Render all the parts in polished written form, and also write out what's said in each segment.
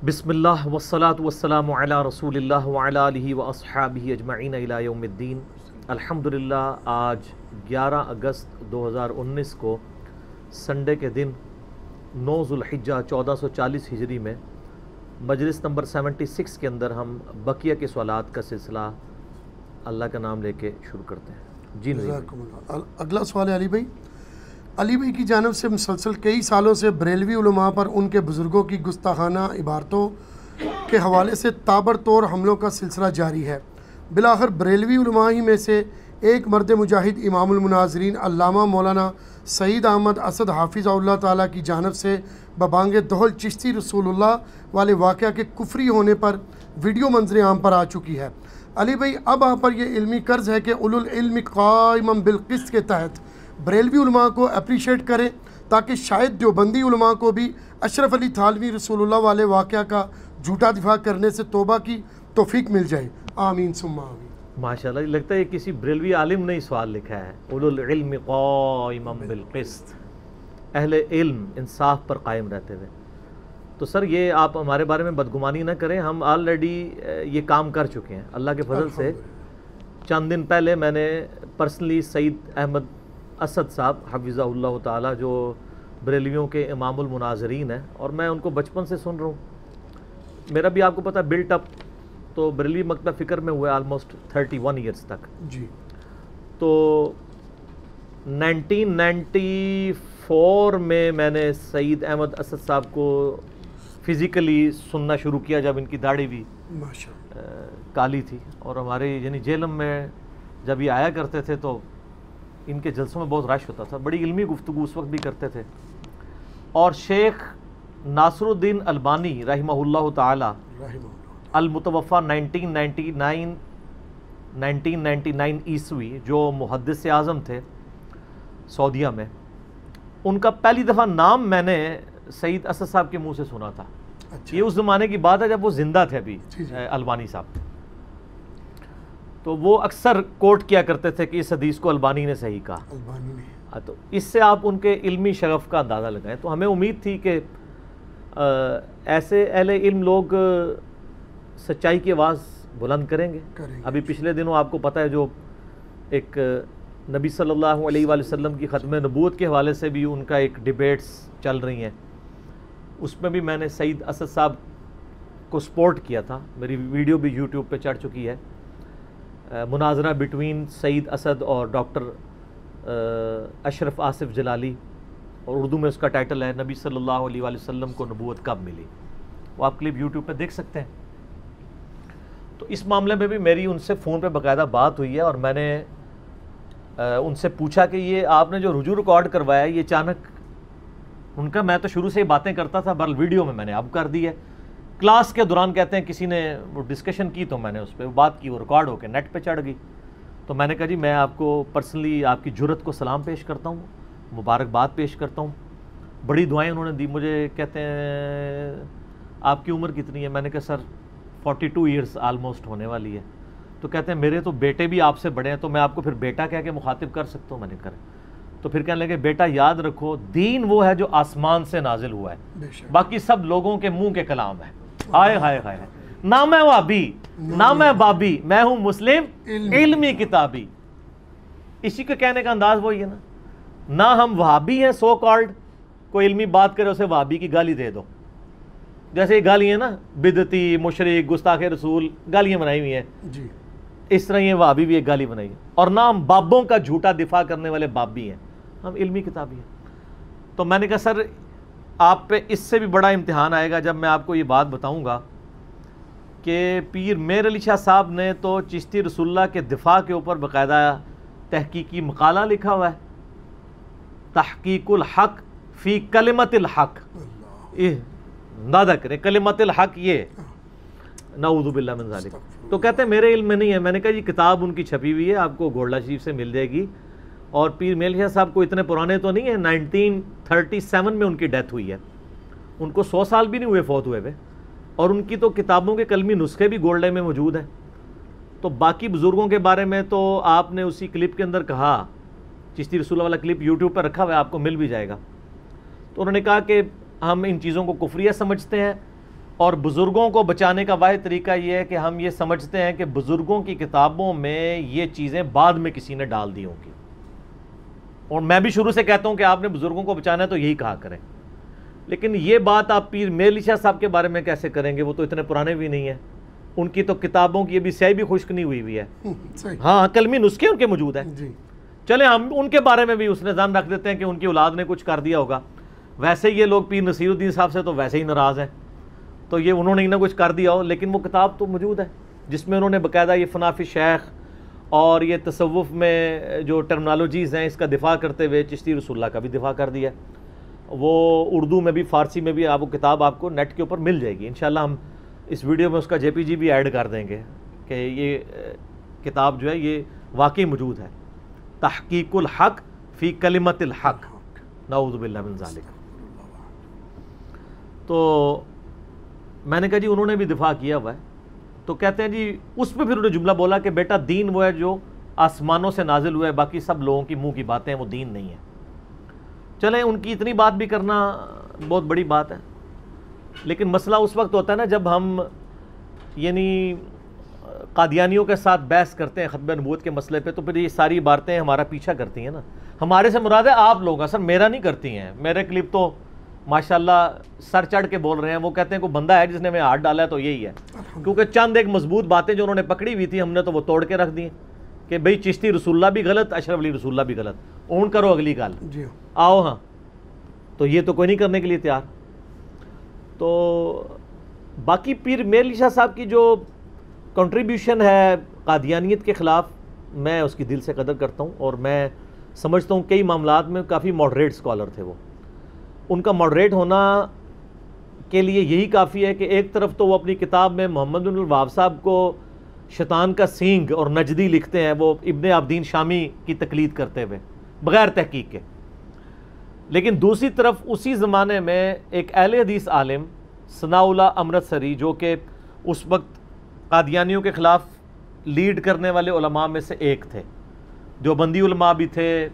بسم اللہ والصلاة والسلام علی رسول اللہ وعلی آلہ واصحابہ اجمعین الی یوم الدین۔ الحمدللہ آج 11 اگست 2019 کو سنڈے کے دن 9 ذوالحجہ 1440 ہجری میں مجلس نمبر 76 کے اندر ہم بقیہ کے سوالات کا سلسلہ اللہ کا نام لے کے شروع کرتے ہیں۔ جی اگلا سوال ہے علی بھائی کی جانب سے مسلسل کئی سالوں سے بریلوی علماء پر ان کے بزرگوں کی گستاخانہ عبارتوں کے حوالے سے تابڑتوڑ حملوں کا سلسلہ جاری ہے۔ بالآخر بریلوی علماء ہی میں سے ایک مرد مجاہد امام المناظرین علامہ مولانا سعید احمد اسد حافظ اللہ تعالیٰ کی جانب سے ببانگ دہل چشتی رسول اللہ والے واقعہ کے کفری ہونے پر ویڈیو منظر عام پر آ چکی ہے۔ علی بھائی اب آپ پر یہ علمی قرض ہے کہ اولو العلم قائما بالقسط کے تحت بریلوی علماء کو اپریشیٹ کریں تاکہ شاید دیوبندی علماء کو بھی اشرف علی تھانوی رسول اللہ والے واقعہ کا جھوٹا دفاع کرنے سے توبہ کی توفیق مل جائے، آمین ثم آمین۔ ماشاءاللہ، لگتا ہے کسی بریلوی عالم نے سوال لکھا ہے، اولو العلم قائما بالقسط، اہل علم انصاف پر قائم رہتے ہوئے۔ تو سر یہ آپ ہمارے بارے میں بدگمانی نہ کریں، ہم آلریڈی یہ کام کر چکے ہیں اللہ کے فضل سے۔ چند دن پہلے میں نے پرسنلی سعید احمد اسد صاحب حفظہ اللہ تعالیٰ جو بریلویوں کے امام المناظرین ہیں، اور میں ان کو بچپن سے سن رہا ہوں، میرا بھی آپ کو پتہ بلٹ اپ تو بریلوی مکتب فکر میں ہوئے آلموسٹ 31 ایئرس تک۔ جی تو 1994 میں نے سعید احمد اسد صاحب کو فزیکلی سننا شروع کیا، جب ان کی داڑھی بھی کالی تھی، اور ہمارے یعنی جیلم میں جب یہ آیا کرتے تھے تو ان کے جلسوں میں بہت رش ہوتا تھا، بڑی علمی گفتگو اس وقت بھی کرتے تھے۔ اور شیخ ناصر الدین البانی رحمہ اللہ تعالی المتوفہ 1999 عیسوی، جو محدث اعظم تھے سعودیہ میں، ان کا پہلی دفعہ نام میں نے سعید اسد صاحب کے منہ سے سنا تھا۔ یہ اس زمانے کی بات ہے جب وہ زندہ تھے ابھی البانی صاحب، تو وہ اکثر کوٹ کیا کرتے تھے کہ اس حدیث کو البانی نے صحیح کہا۔ تو اس سے آپ ان کے علمی شغف کا اندازہ لگائیں۔ تو ہمیں امید تھی کہ ایسے اہل علم لوگ سچائی کی آواز بلند کریں گے۔ ابھی پچھلے دنوں آپ کو پتہ ہے جو ایک نبی صلی اللہ علیہ وآلہ وسلم کی ختم نبوت کے حوالے سے بھی ان کا ایک ڈیبیٹس چل رہی ہیں، اس میں بھی میں نے سعید اسد صاحب کو سپورٹ کیا تھا، میری ویڈیو بھی یوٹیوب پہ چڑھ چکی ہے، مناظرہ بٹوین سعید اسد اور ڈاکٹر اشرف آصف جلالی، اور اردو میں اس کا ٹائٹل ہے نبی صلی اللہ علیہ وآلہ وسلم کو نبوت کب ملی۔ وہ آپ کلپ یوٹیوب پہ دیکھ سکتے ہیں۔ تو اس معاملے میں بھی میری ان سے فون پہ باقاعدہ بات ہوئی ہے، اور میں نے ان سے پوچھا کہ یہ آپ نے جو رجوع ریکارڈ کروایا ہے، یہ اچانک ان کا، میں تو شروع سے ہی باتیں کرتا تھا، بہرحال ویڈیو میں نے اب کر دی ہے۔ کلاس کے دوران کہتے ہیں کسی نے وہ ڈسکشن کی، تو میں نے اس پہ بات کی، وہ ریکارڈ ہو کے نیٹ پہ چڑھ گئی۔ تو میں نے کہا جی میں آپ کو پرسنلی آپ کی جرت کو سلام پیش کرتا ہوں، مبارکباد پیش کرتا ہوں، بڑی دعائیں انہوں نے دی مجھے۔ کہتے ہیں آپ کی عمر کتنی ہے؟ میں نے کہا سر 42 ایئرس آلموسٹ ہونے والی ہے۔ تو کہتے ہیں میرے تو بیٹے بھی آپ سے بڑے ہیں، تو میں آپ کو پھر بیٹا کہہ کے مخاطب کر سکتا ہوں؟ میں نے کرے تو پھر کہنے لگے بیٹا یاد رکھو، دین وہ ہے جو آسمان سے نازل ہوا ہے، باقی سب لوگوں کے منہ کے کلام ہے۔ ہائے ہائے ہائے، نہ میں وابی نہ میں بابی، میں ہوں مسلم علمی کتابی۔ اسی کے کہنے کا انداز وہی ہے نا، نہ ہم وہابی ہیں سو کالڈ، کوئی علمی بات کرے اسے وہابی کی گالی دے دو، جیسے یہ گالی ہیں نا بدعتی، مشرک، گستاخ رسول، گالیاں بنائی ہوئی ہیں جی، اس طرح یہ وہابی بھی ایک گالی بنائی ہے۔ اور نہ ہم بابوں کا جھوٹا دفاع کرنے والے بابی ہیں، ہم علمی کتابی ہیں۔ تو میں نے کہا سر آپ پہ اس سے بھی بڑا امتحان آئے گا جب میں آپ کو یہ بات بتاؤں گا کہ پیر میر علی شاہ صاحب نے تو چشتی رسول اللہ کے دفاع کے اوپر باقاعدہ تحقیقی مقالہ لکھا ہوا ہے، تحقیق الحق فی کلمت الحق، اندازہ کریں کلمت الحق، یہ نعوذ باللہ من ذالک۔ تو کہتے ہیں میرے علم میں نہیں ہے۔ میں نے کہا جی کتاب ان کی چھپی ہوئی ہے، آپ کو گولڈا شریف سے مل جائے گی، اور پیر میر علی شاہ صاحب کو اتنے پرانے تو نہیں ہیں، 1937 میں ان کی ڈیتھ ہوئی ہے، ان کو 100 سال بھی نہیں ہوئے فوت ہوئے ہوئے، اور ان کی تو کتابوں کے کلمی نسخے بھی گولڈے میں موجود ہیں۔ تو باقی بزرگوں کے بارے میں تو آپ نے اسی کلپ کے اندر کہا، چشتی رسول اللہ والا کلپ یوٹیوب پر رکھا ہوا ہے، آپ کو مل بھی جائے گا۔ تو انہوں نے کہا کہ ہم ان چیزوں کو کفریہ سمجھتے ہیں، اور بزرگوں کو بچانے کا واحد طریقہ یہ ہے کہ ہم یہ سمجھتے ہیں کہ بزرگوں کی کتابوں میں یہ چیزیں بعد میں کسی نے ڈال دی ہوں گی، اور میں بھی شروع سے کہتا ہوں کہ آپ نے بزرگوں کو بچانا ہے تو یہی کہا کریں، لیکن یہ بات آپ پیر میر علی شاہ صاحب کے بارے میں کیسے کریں گے؟ وہ تو اتنے پرانے بھی نہیں ہیں، ان کی تو کتابوں کی ابھی سیاہی بھی خشک نہیں ہوئی ہے، ہاں کلمی نسخے ان کے موجود ہیں، چلیں ہم ان کے بارے میں بھی اس نے ظن رکھ دیتے ہیں کہ ان کی اولاد نے کچھ کر دیا ہوگا۔ ویسے یہ لوگ پیر نصیر الدین صاحب سے تو ویسے ہی ناراض ہیں، تو یہ انہوں نے نہ کچھ کر دیا ہو، لیکن وہ کتاب تو موجود ہے جس میں انہوں نے باقاعدہ یہ فنا فی شیخ اور یہ تصوف میں جو ٹرمنالوجیز ہیں اس کا دفاع کرتے ہوئے چشتی رسول اللہ کا بھی دفاع کر دیا ہے۔ وہ اردو میں بھی فارسی میں بھی وہ کتاب آپ کو نیٹ کے اوپر مل جائے گی، انشاءاللہ ہم اس ویڈیو میں اس کا JPG بھی ایڈ کر دیں گے کہ یہ کتاب جو ہے یہ واقعی موجود ہے، تحقیق الحق فی کلمت الحق، نعوذ باللہ من ذالک۔ تو میں نے کہا جی انہوں نے بھی دفاع کیا ہوا ہے، تو کہتے ہیں جی اس پہ پھر انہوں نے جملہ بولا کہ بیٹا دین وہ ہے جو آسمانوں سے نازل ہوا ہے، باقی سب لوگوں کی منہ کی باتیں وہ دین نہیں ہے۔ چلیں ان کی اتنی بات بھی کرنا بہت بڑی بات ہے، لیکن مسئلہ اس وقت ہوتا ہے نا جب ہم یعنی قادیانیوں کے ساتھ بحث کرتے ہیں ختم نبوت کے مسئلے پہ، تو پھر یہ ساری عبارتیں ہمارا پیچھا کرتی ہیں نا، ہمارے سے مراد ہے آپ لوگ، اصل میرا نہیں کرتی ہیں، میرے کلپ تو ماشاءاللہ سر چڑھ کے بول رہے ہیں، وہ کہتے ہیں کوئی بندہ ہے جس نے ہمیں ہاتھ ڈالا ہے تو یہی ہے، کیونکہ چند ایک مضبوط باتیں جو انہوں نے پکڑی ہوئی تھی ہم نے تو وہ توڑ کے رکھ دی کہ بھئی چشتی رسول اللہ بھی غلط، اشرف علی رسول اللہ بھی غلط، اون کرو اگلی گل، آؤ ہاں، تو یہ تو کوئی نہیں کرنے کے لیے تیار۔ تو باقی پیر میر علی شاہ صاحب کی جو کنٹریبیوشن ہے قادیانیت کے خلاف، میں اس کی دل سے قدر کرتا ہوں، اور میں سمجھتا ہوں کئی معاملات میں کافی ماڈریٹ اسکالر تھے وہ، ان کا ماڈریٹ ہونا کے لیے یہی کافی ہے کہ ایک طرف تو وہ اپنی کتاب میں محمد بن الوہاب صاحب کو شیطان کا سینگ اور نجدی لکھتے ہیں، وہ ابن عابدین شامی کی تقلید کرتے ہوئے بغیر تحقیق کے، لیکن دوسری طرف اسی زمانے میں ایک اہل حدیث عالم ثناء اللہ امرتسری جو کہ اس وقت قادیانیوں کے خلاف لیڈ کرنے والے علماء میں سے ایک تھے، دیوبندی علماء بھی تھے،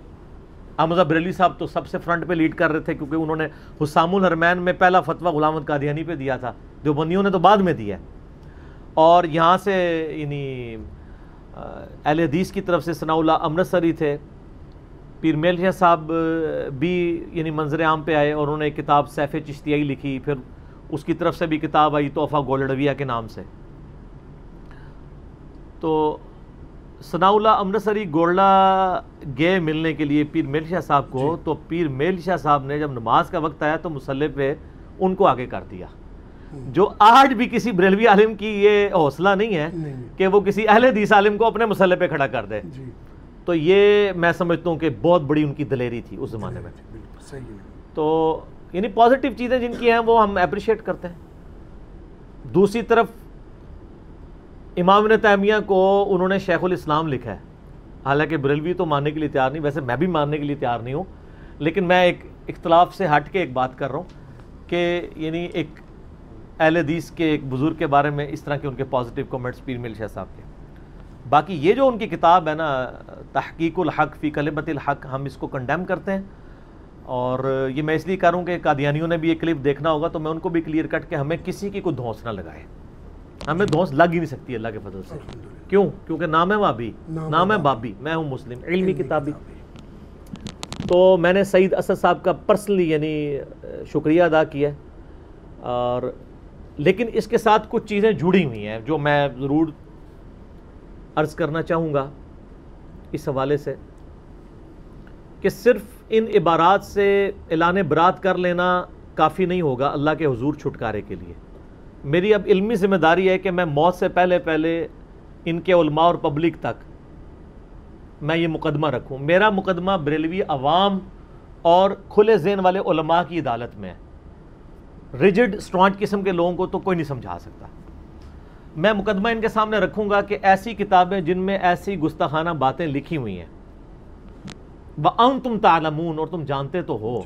احمد بریلوی صاحب تو سب سے فرنٹ پہ لیڈ کر رہے تھے کیونکہ انہوں نے حسام الحرمین میں پہلا فتویٰ غلام احمد قادیانی پہ دیا تھا، دیوبندیوں نے تو بعد میں دیا ہے، اور یہاں سے یعنی اہل حدیث کی طرف سے ثناء اللہ امرتسری تھے، پیر میر علی شاہ صاحب بھی یعنی منظر عام پہ آئے اور انہوں نے ایک کتاب سیف چشتیائی لکھی، پھر اس کی طرف سے بھی کتاب آئی تحفہ گولڈویہ کے نام سے۔ تو ثناء اللہ امرتسری گولڈا گئے ملنے کے لیے پیر میر علی شاہ صاحب کو، تو پیر میر علی شاہ صاحب نے جب نماز کا وقت آیا تو مصلی پہ ان کو آگے کر دیا، جو آج بھی کسی بریلوی عالم کی یہ حوصلہ نہیں ہے کہ وہ کسی اہل حدیث عالم کو اپنے مصلی پہ کھڑا کر دے، تو یہ میں سمجھتا ہوں کہ بہت بڑی ان کی دلیری تھی اس زمانے میں۔ تو یعنی پازیٹیو چیزیں جن کی ہیں وہ ہم اپریشیٹ کرتے ہیں۔ دوسری طرف امام ابن تیمیہ کو انہوں نے شیخ الاسلام لکھا ہے، حالانکہ بریلوی تو ماننے کے لیے تیار نہیں، ویسے میں بھی ماننے کے لیے تیار نہیں ہوں، لیکن میں ایک اختلاف سے ہٹ کے ایک بات کر رہا ہوں کہ یعنی ایک اہل حدیث کے ایک بزرگ کے بارے میں اس طرح کے ان کے پازیٹیو کمنٹس پیر میر علی شاہ صاحب کے۔ باقی یہ جو ان کی کتاب ہے نا تحقیق الحق فی کلمت الحق، ہم اس کو کنڈیم کرتے ہیں، اور یہ میں اس لیے کہہ رہا ہوں کہ قادیانیوں نے بھی یہ کلپ دیکھنا ہوگا تو میں ان کو بھی کلیئر کٹ کہ ہمیں کسی کی کوئی دھونس نہ لگائے، ہمیں دھونس لگ ہی نہیں سکتی اللہ کے فضل سے، کیوں؟ کیونکہ نام ہے وابی، نام ہے بابی، میں ہوں مسلم، علمی کتابی۔ تو میں نے سعید اسد صاحب کا پرسنلی یعنی شکریہ ادا کیا ہے، اور لیکن اس کے ساتھ کچھ چیزیں جڑی ہوئی ہیں جو میں ضرور عرض کرنا چاہوں گا اس حوالے سے، کہ صرف ان عبارات سے اعلان برات کر لینا کافی نہیں ہوگا اللہ کے حضور چھٹکارے کے لیے۔ میری اب علمی ذمہ داری ہے کہ میں موت سے پہلے پہلے ان کے علماء اور پبلک تک میں یہ مقدمہ رکھوں۔ میرا مقدمہ بریلوی عوام اور کھلے ذہن والے علماء کی عدالت میں ہے، ریجڈ اسٹرانٹ قسم کے لوگوں کو تو کوئی نہیں سمجھا سکتا۔ میں مقدمہ ان کے سامنے رکھوں گا کہ ایسی کتابیں جن میں ایسی گستاخانہ باتیں لکھی ہوئی ہیں، وَأَنْتُمْ تَعْلَمُونَ، اور تم جانتے تو ہو،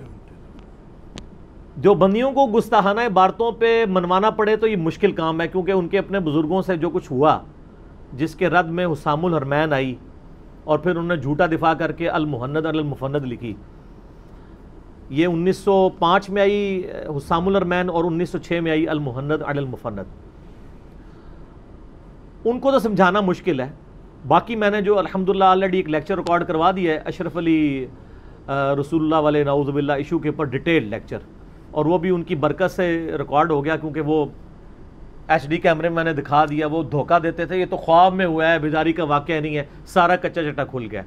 جو بندیوں کو گستاخانہ عبارتوں پہ منوانا پڑے تو یہ مشکل کام ہے، کیونکہ ان کے اپنے بزرگوں سے جو کچھ ہوا، جس کے رد میں حسام الحرمین آئی اور پھر انہوں نے جھوٹا دفاع کر کے المہند اور المفند لکھی، یہ 1905 میں آئی حسام الارمین اور 1906 میں آئی المہند علی المفند. ان کو تو سمجھانا مشکل ہے. باقی میں نے جو الحمدللہ آلریڈی ایک لیکچر ریکارڈ کروا دیا ہے اشرف علی رسول اللہ والے نعوذ باللہ ایشو کے اوپر ڈیٹیل لیکچر, اور وہ بھی ان کی برکت سے ریکارڈ ہو گیا, کیونکہ وہ ایچ ڈی کیمرے میں نے دکھا دیا. وہ دھوکہ دیتے تھے یہ تو خواب میں ہوا ہے, بیداری کا واقعہ نہیں ہے, سارا کچا چٹا کھل گیا.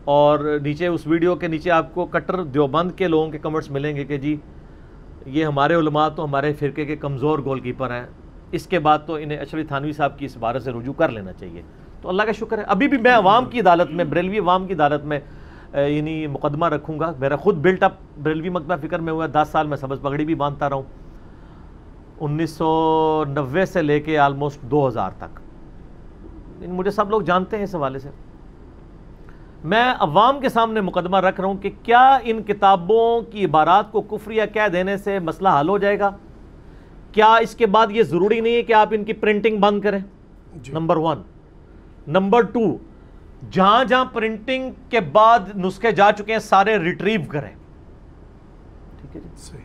اور نیچے اس ویڈیو کے نیچے آپ کو کٹر دیوبند کے لوگوں کے کمنٹس ملیں گے کہ جی یہ ہمارے علماء تو ہمارے فرقے کے کمزور گول کیپر ہیں, اس کے بعد تو انہیں اشرف تھانوی صاحب کی اس بارے سے رجوع کر لینا چاہیے. تو اللہ کا شکر ہے ابھی بھی میں عوام کی عدالت میں, بریلوی عوام کی عدالت میں یعنی مقدمہ رکھوں گا. میرا خود بلٹ اپ بریلوی مکتبہ فکر میں ہوا ہے. 10 سال میں سبز پگڑی بھی باندھتا رہا ہوں, 1990 سے لے کے آلموسٹ 2000 تک. مجھے سب لوگ جانتے ہیں اس حوالے سے. میں عوام کے سامنے مقدمہ رکھ رہا ہوں کہ کیا ان کتابوں کی عبارات کو کفریہ کہہ دینے سے مسئلہ حل ہو جائے گا؟ کیا اس کے بعد یہ ضروری نہیں ہے کہ آپ ان کی پرنٹنگ بند کریں؟ نمبر 1. نمبر 2, جہاں جہاں پرنٹنگ کے بعد نسخے جا چکے ہیں سارے ریٹریو کریں. ٹھیک ہے جی.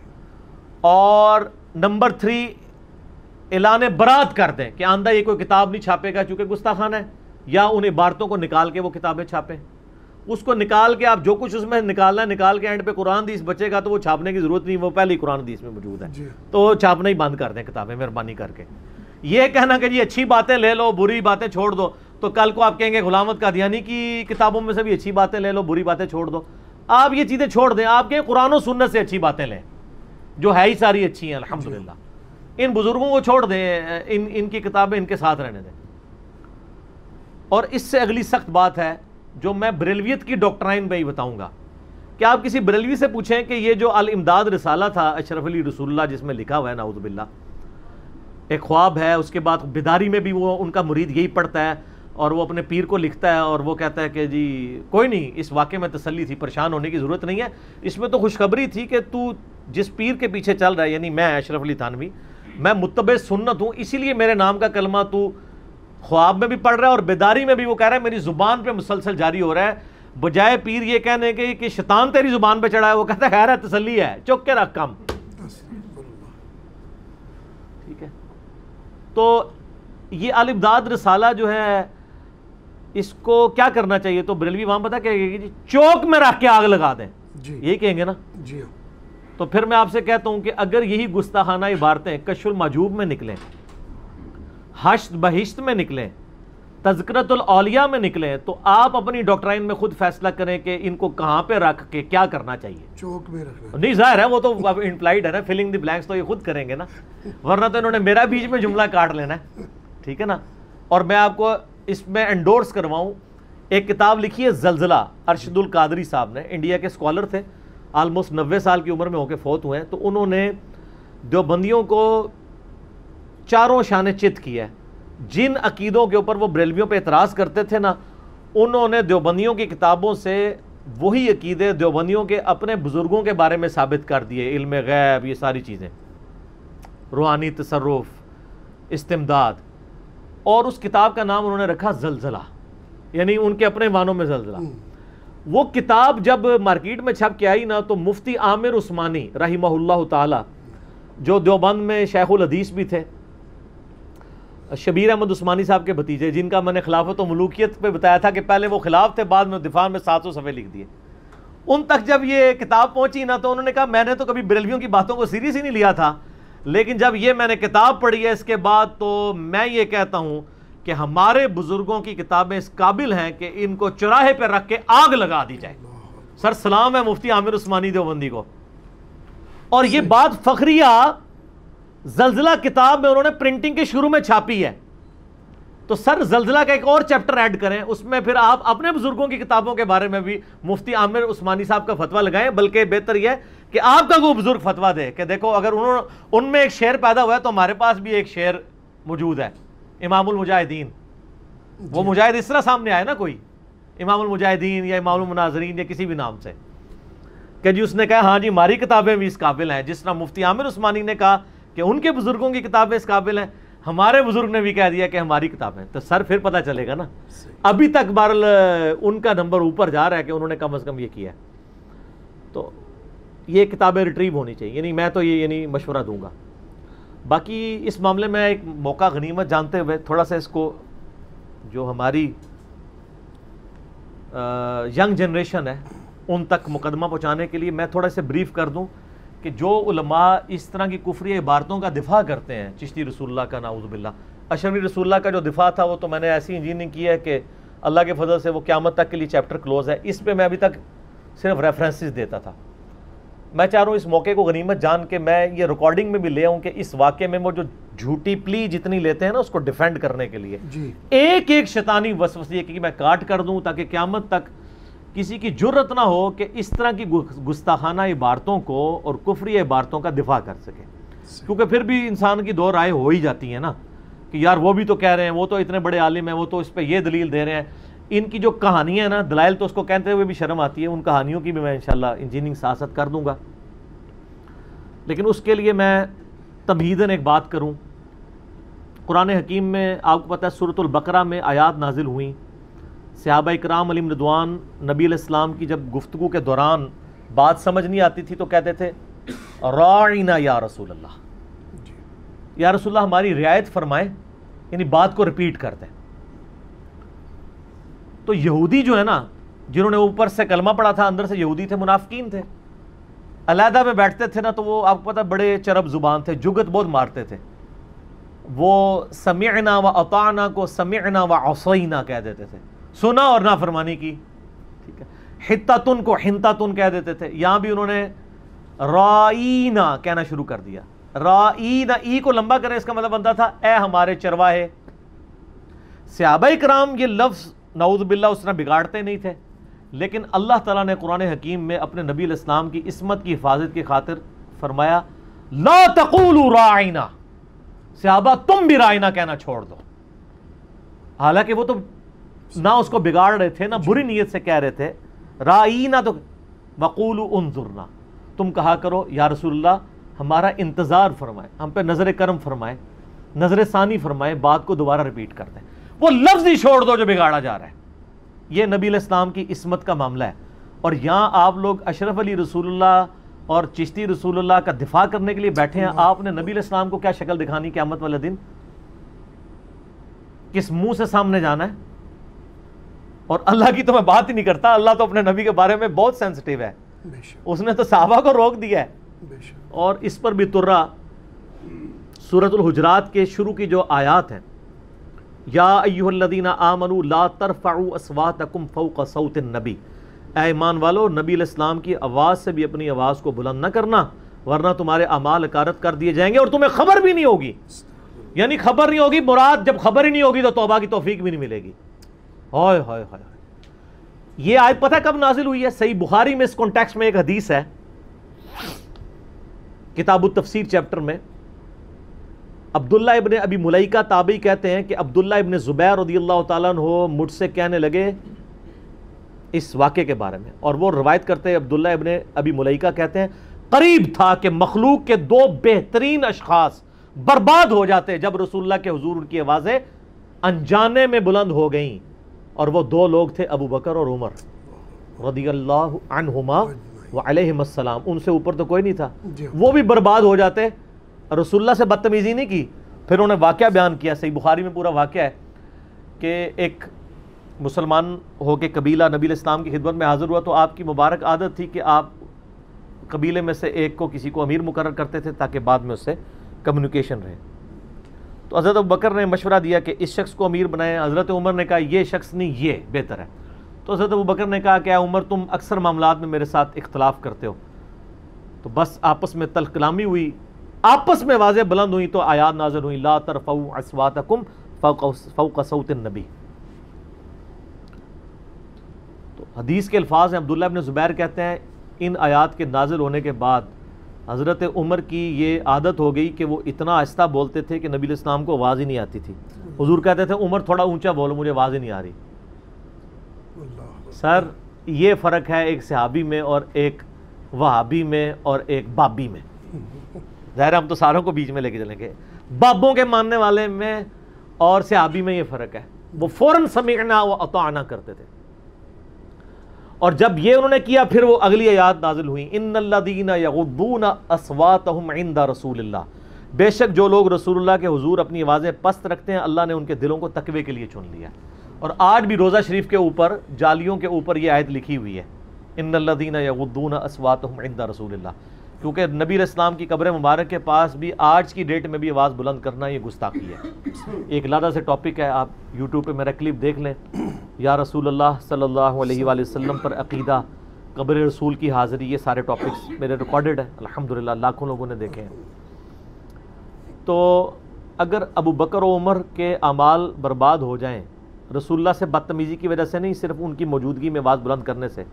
اور نمبر 3, اعلان برات کر دیں کہ آندہ یہ کوئی کتاب نہیں چھاپے گا چونکہ گستاخانہ ہے, یا ان عبارتوں کو نکال کے وہ کتابیں چھاپیں. اس کو نکال کے آپ جو کچھ اس میں نکالنا ہے نکال کے اینڈ پہ قرآن حدیث بچے گا تو وہ چھاپنے کی ضرورت نہیں, وہ پہلے ہی قرآن حدیث میں موجود ہے. تو چھاپنا ہی بند کر دیں کتابیں مہربانی کر کے. یہ کہنا کہ جی اچھی باتیں لے لو بری باتیں چھوڑ دو, تو کل کو آپ کہیں گے غلام احمد قادیانی کی کتابوں میں سے بھی اچھی باتیں لے لو بری باتیں چھوڑ دو. آپ یہ چیزیں چھوڑ دیں, آپ کہیں قرآن و سنت سے اچھی باتیں لیں جو ہے ہی ساری اچھی ہیں الحمدللہ. ان بزرگوں کو چھوڑ دیں, ان کی کتابیں ان کے ساتھ رہنے دیں. اور اس سے اگلی سخت بات ہے جو میں بریلویت کی ڈاکٹرائن میں ہی بتاؤں گا کہ آپ کسی بریلوی سے پوچھیں کہ یہ جو الامداد رسالہ تھا اشرف علی رسول اللہ جس میں لکھا ہوا ہے نعوذ باللہ ایک خواب ہے, اس کے بعد بیداری میں بھی وہ ان کا مرید یہی پڑھتا ہے اور وہ اپنے پیر کو لکھتا ہے اور وہ کہتا ہے کہ جی کوئی نہیں, اس واقعے میں تسلی تھی, پریشان ہونے کی ضرورت نہیں ہے, اس میں تو خوشخبری تھی کہ تو جس پیر کے پیچھے چل رہا ہے یعنی میں اشرف علی تھانوی, میں متبع سنت ہوں, اسی لیے میرے نام کا کلمہ تو خواب میں بھی پڑھ رہا ہے اور بیداری میں بھی وہ کہہ رہا ہے میری زبان پہ مسلسل جاری ہو رہا ہے. بجائے پیر یہ کہنے کے کہ شیطان تیری زبان پہ چڑھا ہے, وہ کہتا ہے خیر ہے تسلی ہے, چک کے رکھ کم. ٹھیک ہے. تو یہ الامداد رسالہ جو ہے اس کو کیا کرنا چاہیے؟ تو بریلوی وہاں پتہ کہے گی جی چوک میں رکھ کے آگ لگا دیں, یہی کہیں گے نا جی. تو پھر میں آپ سے کہتا ہوں کہ اگر یہی گستاخانہ عبارتیں کشف المحجوب میں نکلیں, حشد بہشت میں نکلیں, تذکرۃ الاولیاء میں نکلیں, تو آپ اپنی ڈاکٹرائن میں خود فیصلہ کریں کہ ان کو کہاں پہ رکھ کے کیا کرنا چاہیے. چوک میں رکھنا نہیں ظاہر ہے, وہ تو امپلائڈ ہے نا, فلنگ دی بلینکس تو یہ خود کریں گے نا, ورنہ تو انہوں نے میرا بیچ میں جملہ کاٹ لینا ہے. ٹھیک ہے نا. اور میں آپ کو اس میں انڈورس کرواؤں, ایک کتاب لکھی ہے زلزلہ, ارشد القادری صاحب نے, انڈیا کے اسکالر تھے, آلموسٹ 90 سال کی عمر میں ہو کے فوت ہوئے ہیں. تو انہوں نے دیوبندیوں کو چاروں شانے چت کیا ہے. جن عقیدوں کے اوپر وہ بریلویوں پہ اعتراض کرتے تھے نا, انہوں نے دیوبندیوں کی کتابوں سے وہی عقیدے دیوبندیوں کے اپنے بزرگوں کے بارے میں ثابت کر دیے, علم غیب, یہ ساری چیزیں, روحانی تصرف, استمداد. اور اس کتاب کا نام انہوں نے رکھا زلزلہ, یعنی ان کے اپنے معنوں میں زلزلہ. وہ کتاب جب مارکیٹ میں چھپ کے آئی نا, تو مفتی عامر عثمانی رحمہ اللہ تعالی, جو دیوبند میں شیخ الحدیث بھی تھے, شبیر احمد عثمانی صاحب کے بھتیجے, جن کا میں نے خلافت و ملوکیت پہ بتایا تھا کہ پہلے وہ خلاف تھے, بعد میں دفاع میں 700 صفحے لکھ دیے. ان تک جب یہ کتاب پہنچی نا, تو انہوں نے کہا میں نے تو کبھی بریلویوں کی باتوں کو سیریس ہی نہیں لیا تھا, لیکن جب یہ میں نے کتاب پڑھی ہے اس کے بعد, تو میں یہ کہتا ہوں کہ ہمارے بزرگوں کی کتابیں اس قابل ہیں کہ ان کو چوراہے پہ رکھ کے آگ لگا دی جائے. سر سلام ہے مفتی عامر عثمانی دیوبندی کو. اور یہ بات فخریہ زلزلہ کتاب میں انہوں نے پرنٹنگ کے شروع میں چھاپی ہے. تو سر زلزلہ کا ایک اور چیپٹر ایڈ کریں, اس میں پھر آپ اپنے بزرگوں کی کتابوں کے بارے میں بھی مفتی عامر عثمانی صاحب کا فتویٰ لگائیں. بلکہ بہتر یہ ہے کہ آپ کا کوئی بزرگ فتویٰ دے کہ دیکھو اگر ان میں ایک شعر پیدا ہوا ہے تو ہمارے پاس بھی ایک شعر موجود ہے, امام المجاہدین. وہ مجاہد اس طرح سامنے آئے نا کوئی, امام المجاہدین یا امام المناظرین یا کسی بھی نام سے, کہ جی اس نے کہا ہاں جی ہماری کتابیں بھی اس قابل ہیں, جس طرح مفتی عامر عثمانی نے کہا کہ ان کے بزرگوں کی کتابیں اس قابل ہیں, ہمارے بزرگ نے بھی کہہ دیا کہ ہماری کتابیں. تو سر پھر پتہ چلے گا نا. ابھی تک بہرحال ان کا نمبر اوپر جا رہا ہے کہ انہوں نے کم از کم یہ کیا ہے. تو یہ کتابیں ریٹریو ہونی چاہیے، یعنی میں تو یہ مشورہ دوں گا۔ باقی اس معاملے میں ایک موقع غنیمت جانتے ہوئے تھوڑا سا اس کو جو ہماری ینگ جنریشن ہے ان تک مقدمہ پہنچانے کے لیے میں تھوڑا سا بریف کر دوں کہ جو علماء اس طرح کی کفری عبارتوں کا دفاع کرتے ہیں، چشتی رسول اللہ کا نعوذ باللہ، اشرفی رسول اللہ کا جو دفاع تھا وہ تو میں نے ایسی انجینئرنگ کی ہے کہ اللہ کے فضل سے وہ قیامت تک کے لیے چیپٹر کلوز ہے، اس پہ میں ابھی تک صرف ریفرنسز دیتا تھا۔ میں چاہ رہا ہوں اس موقع کو غنیمت جان کے میں یہ ریکارڈنگ میں بھی لے آؤں کہ اس واقعے میں وہ جو جھوٹی پلی جتنی لیتے ہیں نا اس کو ڈیفینڈ کرنے کے لیے ایک ایک شیطانی وسوسے کہ میں کاٹ کر دوں تاکہ قیامت تک کسی کی جرت نہ ہو کہ اس طرح کی گستاخانہ عبارتوں کو اور کفری عبارتوں کا دفاع کر سکے، کیونکہ پھر بھی انسان کی دو رائے ہو ہی جاتی ہیں نا کہ یار وہ بھی تو کہہ رہے ہیں، وہ تو اتنے بڑے عالم ہیں، وہ تو اس پہ یہ دلیل دے رہے ہیں۔ ان کی جو کہانیاں ہیں نا، دلائل تو اس کو کہتے ہوئے بھی شرم آتی ہے، ان کہانیوں کی بھی میں انشاءاللہ انجینئرنگ سیاست کر دوں گا، لیکن اس کے لیے میں تمہیداً ایک بات کروں۔ قرآن حکیم میں آپ کو پتہ ہے سورۃ البقرہ میں آیات نازل ہوئیں، صحابہ اکرام علیہم رضوان نبی علیہ السلام کی جب گفتگو کے دوران بات سمجھ نہیں آتی تھی تو کہتے تھے راعینا یا رسول اللہ، یا رسول اللہ ہماری رعایت فرمائیں، یعنی بات کو ریپیٹ کر دیں۔ تو یہودی جو ہے نا، جنہوں نے اوپر سے کلمہ پڑھا تھا اندر سے یہودی تھے، منافقین تھے، علیحدہ میں بیٹھتے تھے نا تو وہ آپ کو پتہ بڑے چرب زبان تھے، جگت بہت مارتے تھے، وہ سمعنا و اطعنا کو سمعنا و عصینا کہہ دیتے تھے، سنا اور نافرمانی کی، ٹھیک ہے، حتتن کو حنتتن کہہ دیتے تھے۔ یہاں بھی انہوں نے رائینا کہنا شروع کر دیا، رائینا، ای کو لمبا کریں اس کا مطلب بنتا تھا اے ہمارے چرواہے۔ صحابہ کرام یہ لفظ نعوذ باللہ اس طرح بگاڑتے نہیں تھے، لیکن اللہ تعالیٰ نے قرآن حکیم میں اپنے نبی علیہ السلام کی عصمت کی حفاظت کی خاطر فرمایا لا تقولوا راعینا، صحابہ تم بھی رائنا کہنا چھوڑ دو۔ حالانکہ وہ تو نہ اس کو بگاڑ رہے تھے، نہ بری نیت سے کہہ رہے تھے، رائینا تو وقولوا انظرنا، تم کہا کرو یا رسول اللہ ہمارا انتظار فرمائے، ہم پہ نظر کرم فرمائے، نظر ثانی فرمائے، بات کو دوبارہ ریپیٹ کر دیں، وہ لفظ ہی چھوڑ دو جو بگاڑا جا رہا ہے۔ یہ نبی علیہ السلام کی عصمت کا معاملہ ہے، اور یہاں آپ لوگ اشرف علی رسول اللہ اور چشتی رسول اللہ کا دفاع کرنے کے لیے بیٹھے ہیں۔ آپ نے نبی علیہ السلام کو کیا شکل دکھانی قیامت والے دن؟ کس منہ سے سامنے جانا ہے؟ اور اللہ کی تو میں بات ہی نہیں کرتا، اللہ تو اپنے نبی کے بارے میں بہت سینسٹیو ہے، اس نے تو صحابہ کو روک دیا ہے۔ اور اس پر بھی ترا سورۃ الحجرات کے شروع کی جو آیات ہیں، یا ایھا الذین آمنوا لا ترفعوا اصواتکم فوق صوت النبی، اے ایمان والو نبی علیہ السلام کی آواز سے بھی اپنی آواز کو بلند نہ کرنا ورنہ تمہارے اعمال اکارت کر دیے جائیں گے اور تمہیں خبر بھی نہیں ہوگی۔ یعنی خبر نہیں ہوگی، مراد جب خبر ہی نہیں ہوگی تو توبہ کی توفیق بھی نہیں ملے گی۔ ہائے ہائے ہائے، یہ آیت پتہ کب نازل ہوئی ہے؟ صحیح بخاری میں اس کانٹیکسٹ میں ایک حدیث ہے، کتاب التفسیر چیپٹر میں عبداللہ ابن ابی ملیکہ تابعی کہتے ہیں کہ عبداللہ ابن زبیر رضی اللہ تعالیٰ عنہ مجھ سے کہنے لگے اس واقعے کے بارے میں، اور وہ روایت کرتے ہیں عبداللہ ابن ابی ملیکہ کہتے ہیں قریب تھا کہ مخلوق کے دو بہترین اشخاص برباد ہو جاتے جب رسول اللہ کے حضور ان کی آوازیں انجانے میں بلند ہو گئیں، اور وہ دو لوگ تھے ابو بکر اور عمر رضی اللہ عنہما وعلیہم السلام، ان سے اوپر تو کوئی نہیں تھا، وہ بھی برباد ہو جاتے۔ رسول اللہ سے بدتمیزی نہیں کی۔ پھر انہوں نے واقعہ بیان کیا، صحیح بخاری میں پورا واقعہ ہے کہ ایک مسلمان ہو کے قبیلہ نبی علیہ السلام کی خدمت میں حاضر ہوا، تو آپ کی مبارک عادت تھی کہ آپ قبیلے میں سے ایک کو کسی کو امیر مقرر کرتے تھے تاکہ بعد میں اس سے کمیونیکیشن رہے۔ تو حضرت ابو بکر نے مشورہ دیا کہ اس شخص کو امیر بنائیں، حضرت عمر نے کہا یہ شخص نہیں، یہ بہتر ہے۔ تو حضرت ابو بکر نے کہا کہ اے عمر تم اکثر معاملات میں میرے ساتھ اختلاف کرتے ہو، تو بس آپس میں تلخ کلامی ہوئی، آپس میں واضح بلند ہوئی، تو آیات نازل ہوئی لا ترفعوا اصواتکم فوق صوت النبی۔ تو حدیث کے الفاظ ہیں، عبداللہ ابن زبیر کہتے ہیں ان آیات کے نازل ہونے کے بعد حضرت عمر کی یہ عادت ہو گئی کہ وہ اتنا آہستہ بولتے تھے کہ نبی علیہ السلام کو آواز ہی نہیں آتی تھی۔ حضور کہتے تھے عمر تھوڑا اونچا بولو، مجھے آواز ہی نہیں آ رہی۔ سر یہ فرق ہے ایک صحابی میں اور ایک وہابی میں اور ایک بابی میں۔ ظاہر ہم تو ساروں کو بیچ میں لے کے چلیں گے، بابوں کے ماننے والے میں اور صحابی میں یہ فرق ہے، وہ فوراً سمعنا و اطعنا کرتے تھے۔ اور جب یہ انہوں نے کیا پھر وہ اگلی آیات نازل ہوئی، ان الذین یغضون اصواتهم عند رسول اللہ، بے شک جو لوگ رسول اللہ کے حضور اپنی آوازیں پست رکھتے ہیں اللہ نے ان کے دلوں کو تقوی کے لیے چن لیا۔ اور آج بھی روزہ شریف کے اوپر جالیوں کے اوپر یہ آیت لکھی ہوئی ہے، ان الذین یغضون اصواتهم عند رسول اللہ، کیونکہ نبی علیہ السلام کی قبر مبارک کے پاس بھی آج کی ڈیٹ میں بھی آواز بلند کرنا یہ گستاخی ہے۔ ایک علیحدہ سے ٹاپک ہے، آپ یوٹیوب پہ میرا کلپ دیکھ لیں، یا رسول اللہ صلی اللہ علیہ وآلہ وسلم پر عقیدہ، قبر رسول کی حاضری، یہ سارے ٹاپکس میرے ریکارڈڈ ہیں الحمدللہ، لاکھوں لوگوں نے دیکھے ہیں۔ تو اگر ابو بکر و عمر کے اعمال برباد ہو جائیں رسول اللہ سے بدتمیزی کی وجہ سے نہیں، صرف ان کی موجودگی میں آواز بلند کرنے سے،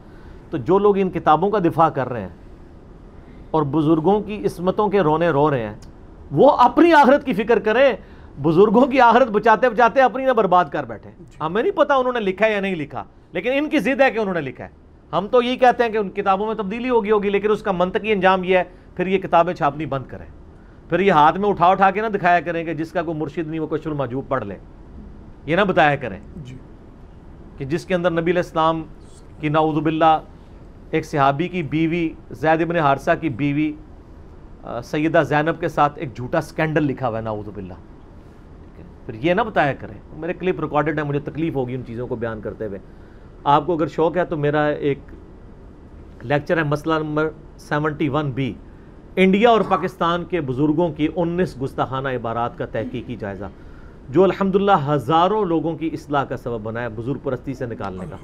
تو جو لوگ ان کتابوں کا دفاع کر رہے ہیں اور بزرگوں کی عصمتوں کے رونے رو رہے ہیں، وہ اپنی آخرت کی فکر کریں۔ بزرگوں کی آخرت بچاتے بچاتے اپنی نہ برباد کر بیٹھے۔ ہمیں نہیں پتا انہوں نے لکھا ہے یا نہیں لکھا، لیکن ان کی ضد ہے کہ انہوں نے لکھا ہے۔ ہم تو یہی کہتے ہیں کہ ان کتابوں میں تبدیلی ہوگی، لیکن اس کا منطقی انجام یہ ہے پھر یہ کتابیں چھاپنی بند کریں، پھر یہ ہاتھ میں اٹھا کے نہ دکھایا کریں کہ جس کا کوئی مرشد نہیں وہ کشف المحجوب پڑھ لے، یہ نہ بتایا کریں کہ جس کے اندر نبی علیہ السلام کی نعوذ باللہ ایک صحابی کی بیوی زید بن حارثہ کی بیوی سیدہ زینب کے ساتھ ایک جھوٹا سکینڈل لکھا ہوا ہے نعوذ باللہ، پھر یہ نہ بتایا کریں۔ میرے کلپ ریکارڈڈ ہے، مجھے تکلیف ہوگی ان چیزوں کو بیان کرتے ہوئے۔ آپ کو اگر شوق ہے تو میرا ایک لیکچر ہے، مسئلہ نمبر 71B، انڈیا اور پاکستان کے بزرگوں کی 19 گستاخانہ عبارات کا تحقیقی جائزہ، جو الحمدللہ ہزاروں لوگوں کی اصلاح کا سبب بنا ہے بزرگ پرستی سے نکالنے کا۔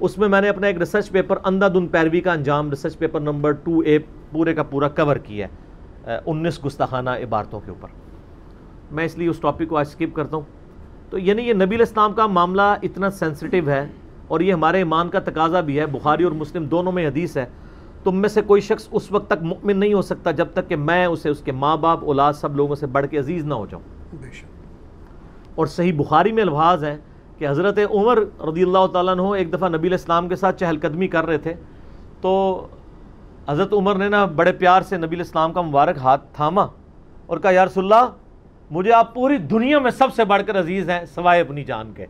اس میں میں نے اپنا ایک ریسرچ پیپر اندھا دھند پیروی کا انجام، ریسرچ پیپر نمبر 2A پورے کا پورا کور کیا ہے 19 گستاخانہ عبارتوں کے اوپر۔ میں اس لیے اس ٹاپک کو آج سکپ کرتا ہوں۔ تو یعنی یہ نبی علیہ السلام کا معاملہ اتنا سینسٹیو ہے، اور یہ ہمارے ایمان کا تقاضا بھی ہے، بخاری اور مسلم دونوں میں حدیث ہے، تم میں سے کوئی شخص اس وقت تک مؤمن نہیں ہو سکتا جب تک کہ میں اسے اس کے ماں باپ اولاد سب لوگوں سے بڑھ کے عزیز نہ ہو جاؤں۔ اور صحیح بخاری میں الفاظ ہیں کہ حضرت عمر رضی اللہ تعالیٰ عنہ ایک دفعہ نبی علیہ السلام کے ساتھ چہل قدمی کر رہے تھے، تو حضرت عمر نے نا بڑے پیار سے نبی علیہ السلام کا مبارک ہاتھ تھاما اور کہا یا رسول اللہ مجھے آپ پوری دنیا میں سب سے بڑھ کر عزیز ہیں سوائے اپنی جان کے۔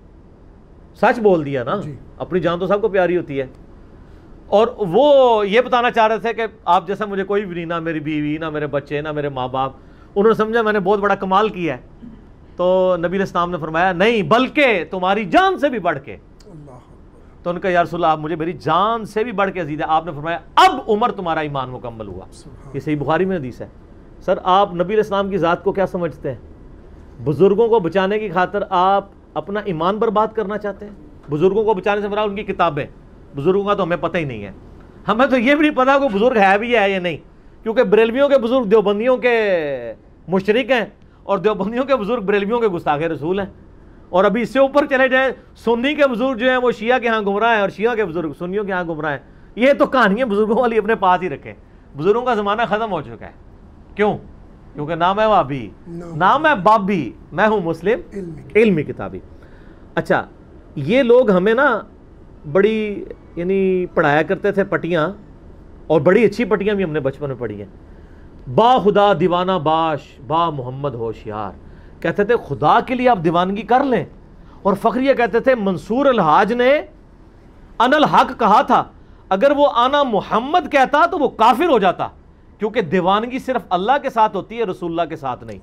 سچ بول دیا نا، اپنی جان تو سب کو پیاری ہوتی ہے۔ اور وہ یہ بتانا چاہ رہے تھے کہ آپ جیسا مجھے کوئی بھی نہیں، نہ میری بیوی، نہ میرے بچے، نہ میرے ماں باپ۔ انہوں نے سمجھا میں نے بہت بڑا کمال کیا ہے، تو نبی علیہ السلام نے فرمایا نہیں بلکہ تمہاری جان سے بھی بڑھ کے۔ تو ان کا یا رسول اللہ آپ مجھے میری جان سے بھی بڑھ کے عزیز ہے۔ آپ نے فرمایا اب عمر تمہارا ایمان مکمل ہوا۔ یہ صحیح بخاری میں حدیث ہے۔ سر آپ نبی علیہ السلام کی ذات کو کیا سمجھتے ہیں؟ بزرگوں کو بچانے کی خاطر آپ اپنا ایمان برباد کرنا چاہتے ہیں؟ بزرگوں کو بچانے سے مراد ان کی کتابیں، بزرگوں کا تو ہمیں پتہ ہی نہیں ہے۔ ہمیں تو یہ بھی نہیں پتا کوئی بزرگ ہے بھی ہے یا نہیں، کیونکہ بریلویوں کے بزرگ دیوبندیوں کے مشرک ہیں، اور دیوبندیوں کے بزرگ بریلویوں کے گستاخ رسول ہیں۔ اور ابھی اس سے اوپر چلے جائیں، سنی کے بزرگ جو ہیں وہ شیعہ کے ہاں گمراہ ہیں، اور شیعہ کے بزرگ سنیوں کے ہاں گمراہ ہیں۔ یہ تو کہانیاں بزرگوں والی اپنے پاس ہی رکھیں۔ بزرگوں کا زمانہ ختم ہو چکا ہے۔ کیوں؟ کیونکہ نہ میں وابی، نہ میں بابی، میں ہوں مسلم علمی کتابی۔ اچھا یہ لوگ ہمیں نا بڑی یعنی پڑھایا کرتے تھے پٹیاں، اور بڑی اچھی پٹیاں بھی ہم نے بچپن میں پڑھی ہیں۔ با خدا دیوانہ باش، با محمد ہوشیار، کہتے تھے خدا کے لیے آپ دیوانگی کر لیں۔ اور فخریہ کہتے تھے منصور الحاج نے ان الحق کہا تھا، اگر وہ آنا محمد کہتا تو وہ کافر ہو جاتا، کیونکہ دیوانگی صرف اللہ کے ساتھ ہوتی ہے، رسول اللہ کے ساتھ نہیں۔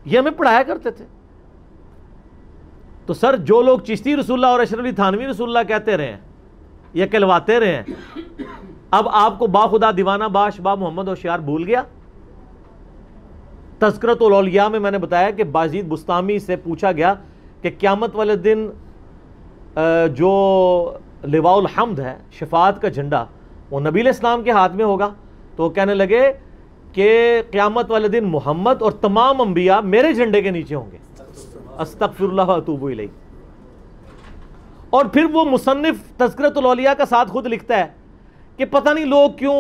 یہ ہمیں پڑھایا کرتے تھے۔ تو سر جو لوگ چشتی رسول اللہ اور اشرف علی تھانوی رسول اللہ کہتے رہے ہیں یا کہلواتے رہے ہیں، اب آپ کو با خدا دیوانہ باش، با محمد ہوشیار بھول گیا؟ تذکرۃ الاولیاء میں نے بتایا کہ بازید بستامی سے پوچھا گیا کہ قیامت والے دن جو لواء الحمد ہے، شفاعت کا جھنڈا، وہ نبی علیہ السلام کے ہاتھ میں ہوگا؟ تو کہنے لگے کہ قیامت والے دن محمد اور تمام انبیاء میرے جھنڈے کے نیچے ہوں گے، استغفر اللہ و اتوب الیہ۔ اور پھر وہ مصنف تذکرۃ الاولیاء کا ساتھ خود لکھتا ہے کہ پتہ نہیں لوگ کیوں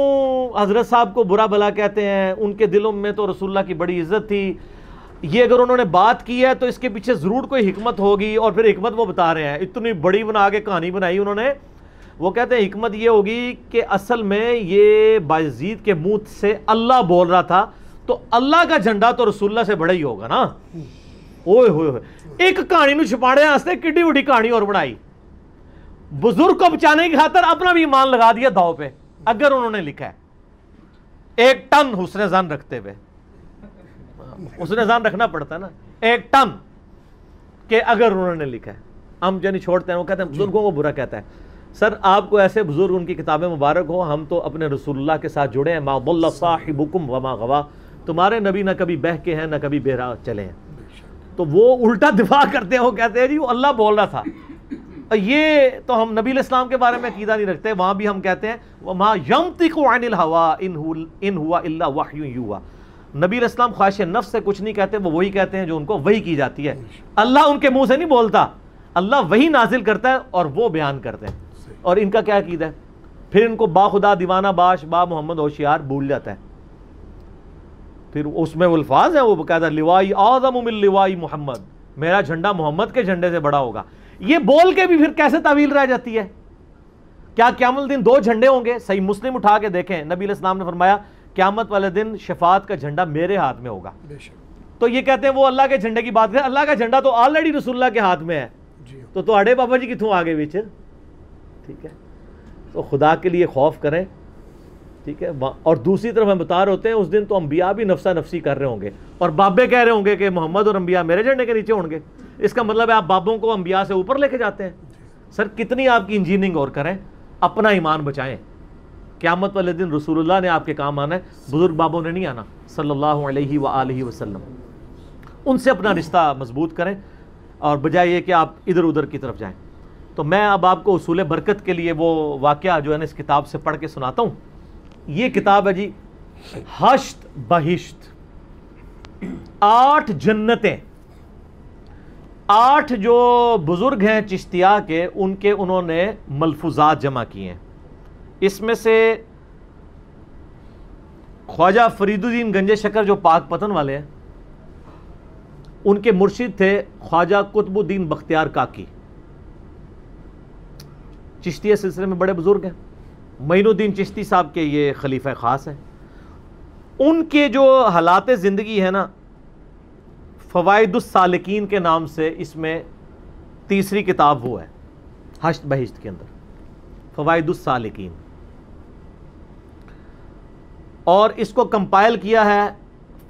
حضرت صاحب کو برا بھلا کہتے ہیں، ان کے دلوں میں تو رسول اللہ کی بڑی عزت تھی، یہ اگر انہوں نے بات کی ہے تو اس کے پیچھے ضرور کوئی حکمت ہوگی۔ اور پھر حکمت وہ بتا رہے ہیں، اتنی بڑی بنا کے کہانی بنائی انہوں نے۔ وہ کہتے ہیں حکمت یہ ہوگی کہ اصل میں یہ بایزید کے منہ سے اللہ بول رہا تھا، تو اللہ کا جھنڈا تو رسول اللہ سے بڑا ہی ہوگا نا۔ اوئے ہوئے ہوئے، ایک کہانی نو چھپانے واسطے کڈی وڈی کہانی اور بنائی۔ بزرگ کو بچانے کی خاطر اپنا بھی ایمان لگا دیا داؤ پہ. اگر انہوں نے لکھا ہے 1 ٹن حسن ظن رکھتے ہوئے, حسن ظن رکھنا پڑتا ہے نا, 1 ٹن, کہ اگر انہوں نے لکھا ہے, ہم یعنی چھوڑتے ہیں, وہ کہتے ہیں بزرگوں کو برا کہتا ہے. سر آپ کو ایسے بزرگ ان کی کتابیں مبارک ہو, ہم تو اپنے رسول اللہ کے ساتھ جڑے ہیں. ما ضل صاحبکم وما غوا, تمہارے نبی نہ کبھی بہہ کے ہیں نہ کبھی بہرا چلے ہیں. تو وہ الٹا دفاع کرتے ہیں, وہ کہتے ہیں جی وہ اللہ بول رہا تھا. یہ تو ہم نبی علیہ السلام کے بارے میں عقیدہ نہیں رکھتے, وہاں بھی ہم کہتے ہیں وما ينطق عن الهوى ان هو الا وحی یوحى. نبی علیہ السلام خواہش نفس سے کچھ نہیں کہتے, وہ وہی کہتے ہیں جو ان کو وحی کی جاتی ہے. اللہ ان کے منہ سے نہیں بولتا, اللہ وہی نازل کرتا ہے اور وہ بیان کرتے ہیں. اور ان کا کیا عقیدہ ہے, پھر ان کو با خدا دیوانہ باش با محمد ہوشیار بھول جاتا ہے. پھر اس میں وہ الفاظ ہیں, وہ باقاعدہ لوائی اعظم من لوائی محمد, میرا جھنڈا محمد کے جھنڈے سے بڑا ہوگا. یہ بول کے بھی پھر کیسے تعویل رہ جاتی ہے؟ کیا قیامت الدین 2 جھنڈے ہوں گے؟ صحیح مسلم اٹھا کے دیکھیں, نبی علیہ السلام نے فرمایا قیامت والے دن شفاعت کا جھنڈا میرے ہاتھ میں ہوگا. تو یہ کہتے ہیں وہ اللہ کے جھنڈے کی بات کریں, اللہ کا جھنڈا تو آلریڈی رسول اللہ کے ہاتھ میں ہے. تو تواڈے بابا جی کتوں آگے وچ, ٹھیک ہے. تو خدا کے لیے خوف کریں, ٹھیک ہے. اور دوسری طرف ہم بتا رہے ہوتے ہیں اس دن تو انبیاء بھی نفسا نفسی کر رہے ہوں گے, اور بابے کہہ رہے ہوں گے کہ محمد اور انبیاء میرے جھنڈے کے نیچے ہوں گے. اس کا مطلب ہے آپ بابوں کو انبیاء سے اوپر لے کے جاتے ہیں. سر کتنی آپ کی انجینئرنگ اور کریں, اپنا ایمان بچائیں. قیامت والے دن رسول اللہ نے آپ کے کام آنا ہے, بزرگ بابوں نے نہیں آنا صلی اللہ علیہ وآلہ وسلم. ان سے اپنا رشتہ مضبوط کریں اور بجائے یہ کہ آپ ادھر ادھر کی طرف جائیں. تو میں اب آپ کو اصول برکت کے لیے وہ واقعہ جو ہے نا اس کتاب سے پڑھ کے سناتا ہوں. یہ کتاب ہے جی ہشت بہشت, 8 جنتیں. 8 جو بزرگ ہیں چشتیہ کے, ان کے انہوں نے ملفوظات جمع کیے ہیں. اس میں سے خواجہ فرید الدین گنج شکر جو پاک پتن والے ہیں, ان کے مرشد تھے خواجہ قطب الدین بختیار کاکی. چشتیہ سلسلے میں بڑے بزرگ ہیں. معین الدین چشتی صاحب کے یہ خلیفہ خاص ہیں. ان کے جو حالات زندگی ہے نا, فوائد السالکین کے نام سے اس میں تیسری کتاب وہ ہے ہشت بہشت کے اندر, فوائد السالکین. اور اس کو کمپائل کیا ہے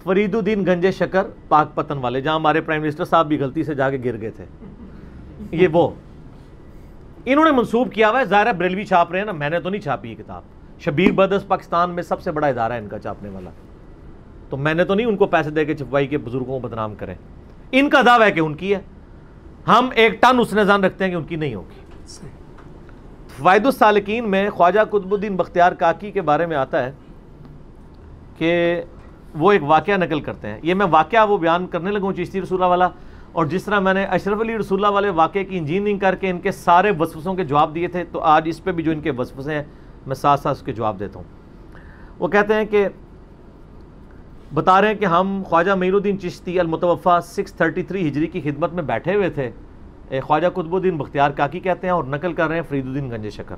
فرید الدین گنج شکر پاک پتن والے, جہاں ہمارے پرائم منسٹر صاحب بھی غلطی سے جا کے گر گئے تھے. یہ وہ انہوں نے منسوب کیا ہوا ہے. ظاہر ہے بریلوی چھاپ رہے ہیں نا, میں نے تو نہیں چھاپی یہ کتاب. شبیر برادرز پاکستان میں سب سے بڑا ادارہ ہے ان کا چھاپنے والا, تو میں نے تو نہیں ان کو پیسے دے کے چھپوائی کہ بزرگوں کو بدنام کریں. ان کا دعویٰ ہے کہ ان کی ہے, ہم 1 ٹن حسن ظن رکھتے ہیں کہ ان کی نہیں ہوگی. فوائد السالکین میں خواجہ قطب الدین بختیار کاکی کے بارے میں آتا ہے کہ وہ ایک واقعہ نقل کرتے ہیں. یہ میں واقعہ وہ بیان کرنے لگا ہوں چشتی رسول اللہ والا, اور جس طرح میں نے اشرف علی رسول اللہ والے واقعے کی انجینئرنگ کر کے ان کے سارے وسوسوں کے جواب دیے تھے, تو آج اس پہ بھی جو ان کے وسوسے ہیں میں ساتھ ساتھ اس کے جواب دیتا ہوں. وہ کہتے ہیں کہ بتا رہے ہیں کہ ہم خواجہ معین الدین چشتی المتوفا 633 ہجری کی خدمت میں بیٹھے ہوئے تھے. خواجہ قطب الدین بختیار کاکی کہتے ہیں, اور نقل کر رہے ہیں فرید الدین گنج شکر.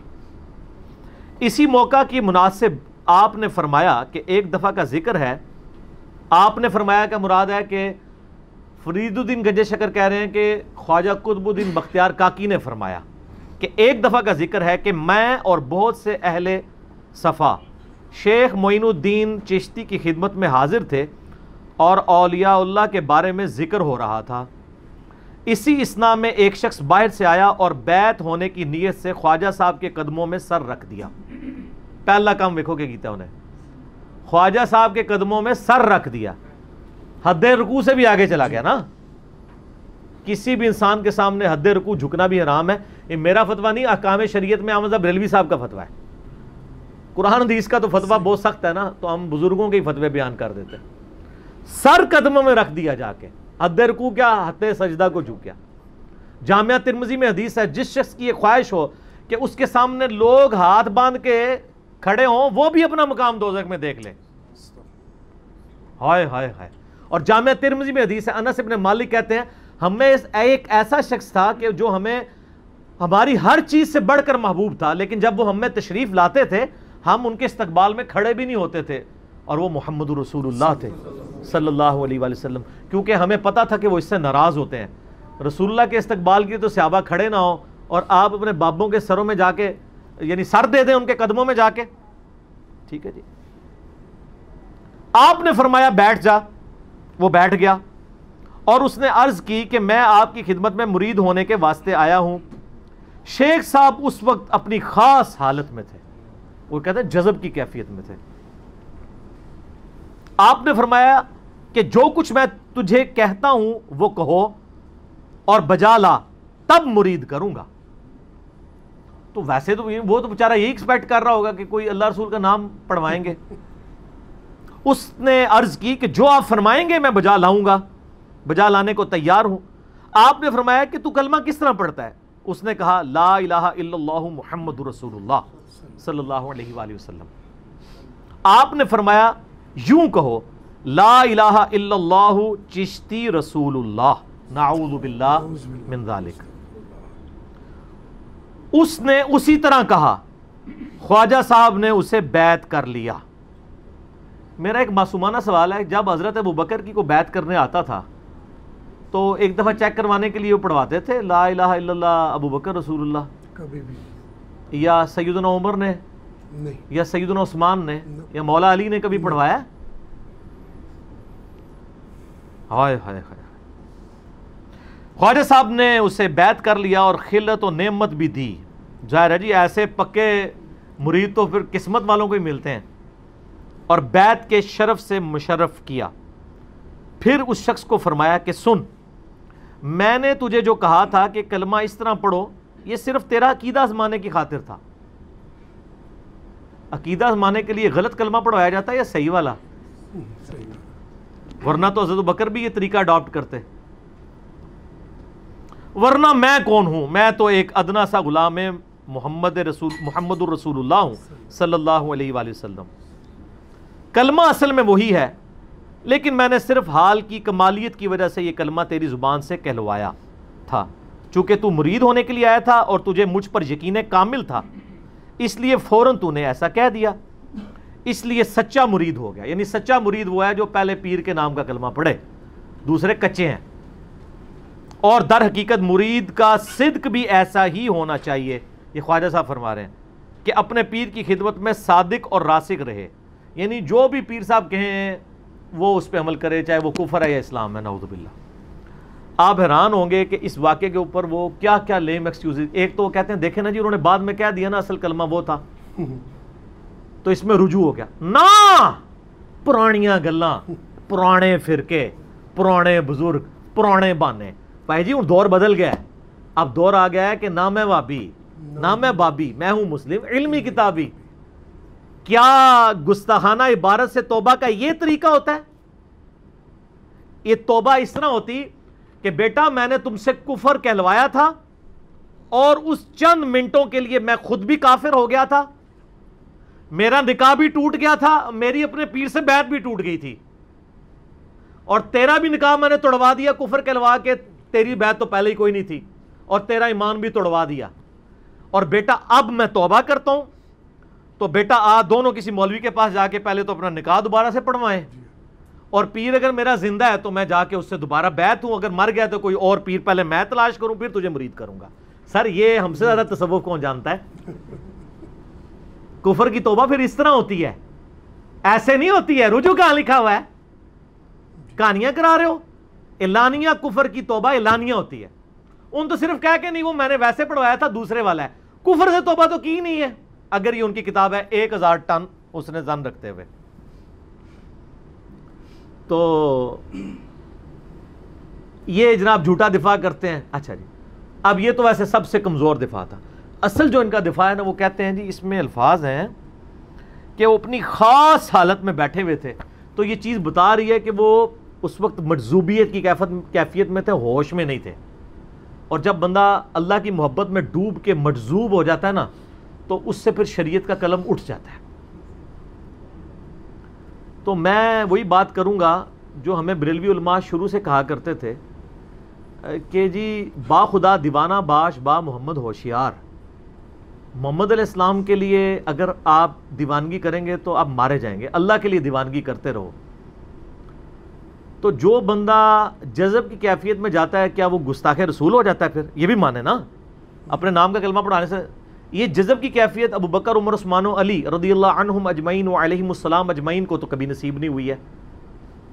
اسی موقع کی مناسب آپ نے فرمایا کہ ایک دفعہ کا ذکر ہے. آپ نے فرمایا کہ مراد ہے کہ فرید الدین گنج شکر کہہ رہے ہیں کہ خواجہ قطب الدین بختیار کاکی نے فرمایا کہ ایک دفعہ کا ذکر ہے کہ میں اور بہت سے اہل صفا شیخ معین الدین چشتی کی خدمت میں حاضر تھے اور اولیاء اللہ کے بارے میں ذکر ہو رہا تھا. اسی اثنا میں ایک شخص باہر سے آیا اور بیعت ہونے کی نیت سے خواجہ صاحب کے قدموں میں سر رکھ دیا. پہلا کام دیکھو کہ کیتا انہیں, خواجہ صاحب کے قدموں میں سر رکھ دیا. حد رکوع سے بھی آگے چلا گیا نا. کسی بھی انسان کے سامنے حد رکوع جھکنا بھی حرام ہے. یہ میرا فتویٰ نہیں, احکام شریعت میں احمد بریلوی صاحب کا فتویٰ ہے. قرآن حدیث کا تو فتویٰ بہت سخت ہے نا, تو ہم بزرگوں کے ہی فتوے بیان کر دیتے ہیں. سر قدموں میں رکھ دیا جا کے, حد رکوع کیا, حد سجدہ کو جھک گیا. جامعہ ترمذی میں حدیث ہے, جس شخص کی یہ خواہش ہو کہ اس کے سامنے لوگ ہاتھ باندھ کے کھڑے ہوں, وہ بھی اپنا مقام دوزخ میں دیکھ لیں. ہائے ہائے ہائے. اور جامعہ ترمذی میں حدیث ہے, انس ابن مالک کہتے ہیں ہمیں ایک ایسا شخص تھا کہ جو ہمیں ہماری ہر چیز سے بڑھ کر محبوب تھا, لیکن جب وہ ہمیں تشریف لاتے تھے ہم ان کے استقبال میں کھڑے بھی نہیں ہوتے تھے, اور وہ محمد رسول اللہ تھے صلی اللہ علیہ وآلہ وسلم, کیونکہ ہمیں پتا تھا کہ وہ اس سے ناراض ہوتے ہیں. رسول اللہ کے استقبال کی تو صحابہ کھڑے نہ ہوں اور آپ اپنے بابوں کے سروں میں جا کے یعنی سر دے دیں ان کے قدموں میں جا کے. ٹھیک ہے جی. آپ نے فرمایا بیٹھ جا. وہ بیٹھ گیا اور اس نے عرض کی کہ میں آپ کی خدمت میں مرید ہونے کے واسطے آیا ہوں. شیخ صاحب اس وقت اپنی خاص حالت میں تھے, وہ کہتے ہیں جذب کی کیفیت میں تھے. آپ نے فرمایا کہ جو کچھ میں تجھے کہتا ہوں وہ کہو اور بجا لا, تب مرید کروں گا. تو ویسے تو وہ تو بیچارہ یہی ایکسپیکٹ کر رہا ہوگا کہ کوئی اللہ رسول کا نام پڑھوائیں گے. اس نے عرض کی کہ جو آپ فرمائیں گے میں بجا لاؤں گا, بجا لانے کو تیار ہوں. آپ نے فرمایا کہ تو کلمہ کس طرح پڑھتا ہے؟ اس نے کہا لا الہ الا اللہ محمد رسول اللہ صلی اللہ علیہ وآلہ وسلم. آپ نے فرمایا یوں کہو لا الہ الا اللہ چشتی رسول اللہ نعوذ باللہ من ذالک. اس نے اسی طرح کہا. خواجہ صاحب نے اسے بیعت کر لیا. میرا ایک معصومانہ سوال ہے, جب حضرت ابوبکر کی کو بیعت کرنے آتا تھا تو ایک دفعہ چیک کروانے کے لیے وہ پڑھواتے تھے لا الہ الا اللہ ابوبکر رسول اللہ؟ کبھی بھی. یا سیدنا عمر نے نہیں. یا سیدنا عثمان نے یا مولا علی نے کبھی پڑھوایا؟ ہائے ہائے ہائے. خواجہ صاحب نے اسے بیعت کر لیا اور خلت و نعمت بھی دی. ظاہر ہے جی ایسے پکے مرید تو پھر قسمت والوں کو ہی ملتے ہیں. اور بیعت کے شرف سے مشرف کیا. پھر اس شخص کو فرمایا کہ سن, میں نے تجھے جو کہا تھا کہ کلمہ اس طرح پڑھو یہ صرف تیرا عقیدہ آزمانے کی خاطر تھا. عقیدہ آزمانے کے لیے غلط کلمہ پڑھوایا جاتا ہے یا صحیح والا؟ ورنہ تو حضرت بکر بھی یہ طریقہ اڈاپٹ کرتے. ورنہ میں کون ہوں؟ میں تو ایک ادنا سا غلام محمد الرسول اللہ ہوں صلی اللہ علیہ وآلہ وسلم. کلمہ اصل میں وہی ہے, لیکن میں نے صرف حال کی کمالیت کی وجہ سے یہ کلمہ تیری زبان سے کہلوایا تھا. چونکہ تو مرید ہونے کے لیے آیا تھا اور تجھے مجھ پر یقین کامل تھا, اس لیے فوراً تو نے ایسا کہہ دیا. اس لیے سچا مرید ہو گیا. یعنی سچا مرید وہ ہے جو پہلے پیر کے نام کا کلمہ پڑھے, دوسرے کچے ہیں. اور در حقیقت مرید کا صدق بھی ایسا ہی ہونا چاہیے. یہ خواجہ صاحب فرما رہے ہیں کہ اپنے پیر کی خدمت میں صادق اور راسخ رہے. یعنی جو بھی پیر صاحب کہیں وہ اس پہ عمل کرے, چاہے وہ کفر ہے یا اسلام ہے, نعوذ باللہ. آپ حیران ہوں گے کہ اس واقعے کے اوپر وہ کیا کیا لیم ایکسکیوز. ایک تو وہ کہتے ہیں دیکھیں نا جی انہوں نے بعد میں کہہ دیا نا اصل کلمہ وہ تھا, تو اس میں رجوع ہو گیا. نہ پرانیاں گلاں, پرانے فرقے, پرانے بزرگ, پرانے بانے. بھائی جی ان دور بدل گیا ہے. اب دور آ گیا ہے کہ نہ میں وابی نہ میں بابی, میں ہوں مسلم علمی کتابی. کیا گستاخانہ عبارت سے توبہ کا یہ طریقہ ہوتا ہے؟ یہ توبہ اس طرح ہوتی کہ بیٹا میں نے تم سے کفر کہلوایا تھا اور اس چند منٹوں کے لیے میں خود بھی کافر ہو گیا تھا, میرا نکاح بھی ٹوٹ گیا تھا, میری اپنے پیر سے بیعت بھی ٹوٹ گئی تھی, اور تیرا بھی نکاح میں نے توڑوا دیا کفر کہلوا کے, تیری بیعت تو پہلے ہی کوئی نہیں تھی, اور تیرا ایمان بھی توڑوا دیا. اور بیٹا اب میں توبہ کرتا ہوں, تو بیٹا دونوں کسی مولوی کے پاس جا کے پہلے تو اپنا نکاح دوبارہ سے پڑھوائیں, اور پیر اگر میرا زندہ ہے تو میں جا کے اس سے دوبارہ بیعت ہوں, اگر مر گیا تو کوئی اور پیر پہلے میں تلاش کروں پھر تجھے مرید کروں گا. سر یہ ہم سے زیادہ تصوف کون جانتا ہے؟ کفر کی توبہ پھر اس طرح ہوتی ہے, ایسے نہیں ہوتی ہے. رجوع کہاں لکھا ہوا ہے؟ کہانیاں کرا رہے ہو. اعلانیہ کفر کی توبہ اعلانیہ ہوتی ہے. ان تو صرف کہہ کے نہیں وہ میں نے ویسے پڑھوایا تھا دوسرے والا ہے, کفر سے توبہ تو کی نہیں ہے. اگر یہ ان کی کتاب ہے 1000 ٹن اس نے زن رکھتے ہوئے. تو یہ جناب جھوٹا دفاع کرتے ہیں. اچھا جی, اب یہ تو ویسے سب سے کمزور دفاع تھا. اصل جو ان کا دفاع ہے نا وہ کہتے ہیں جی اس میں الفاظ ہیں کہ وہ اپنی خاص حالت میں بیٹھے ہوئے تھے, تو یہ چیز بتا رہی ہے کہ وہ اس وقت مجذوبیت کی کیفیت میں تھے, ہوش میں نہیں تھے. اور جب بندہ اللہ کی محبت میں ڈوب کے مجذوب ہو جاتا ہے نا تو اس سے پھر شریعت کا قلم اٹھ جاتا ہے. تو میں وہی بات کروں گا جو ہمیں بریلوی علماء شروع سے کہا کرتے تھے کہ جی با خدا دیوانہ باش با محمد ہوشیار. محمد علیہ السلام کے لیے اگر آپ دیوانگی کریں گے تو آپ مارے جائیں گے, اللہ کے لیے دیوانگی کرتے رہو. تو جو بندہ جذب کی کیفیت میں جاتا ہے کیا وہ گستاخ رسول ہو جاتا ہے؟ پھر یہ بھی مانے نا, اپنے نام کا کلمہ پڑھانے سے. یہ جذب کی کیفیت ابو بکر عمر عثمان و علی رضی اللہ عنہم اجمعین و علیہم السلام اجمعین کو تو کبھی نصیب نہیں ہوئی ہے,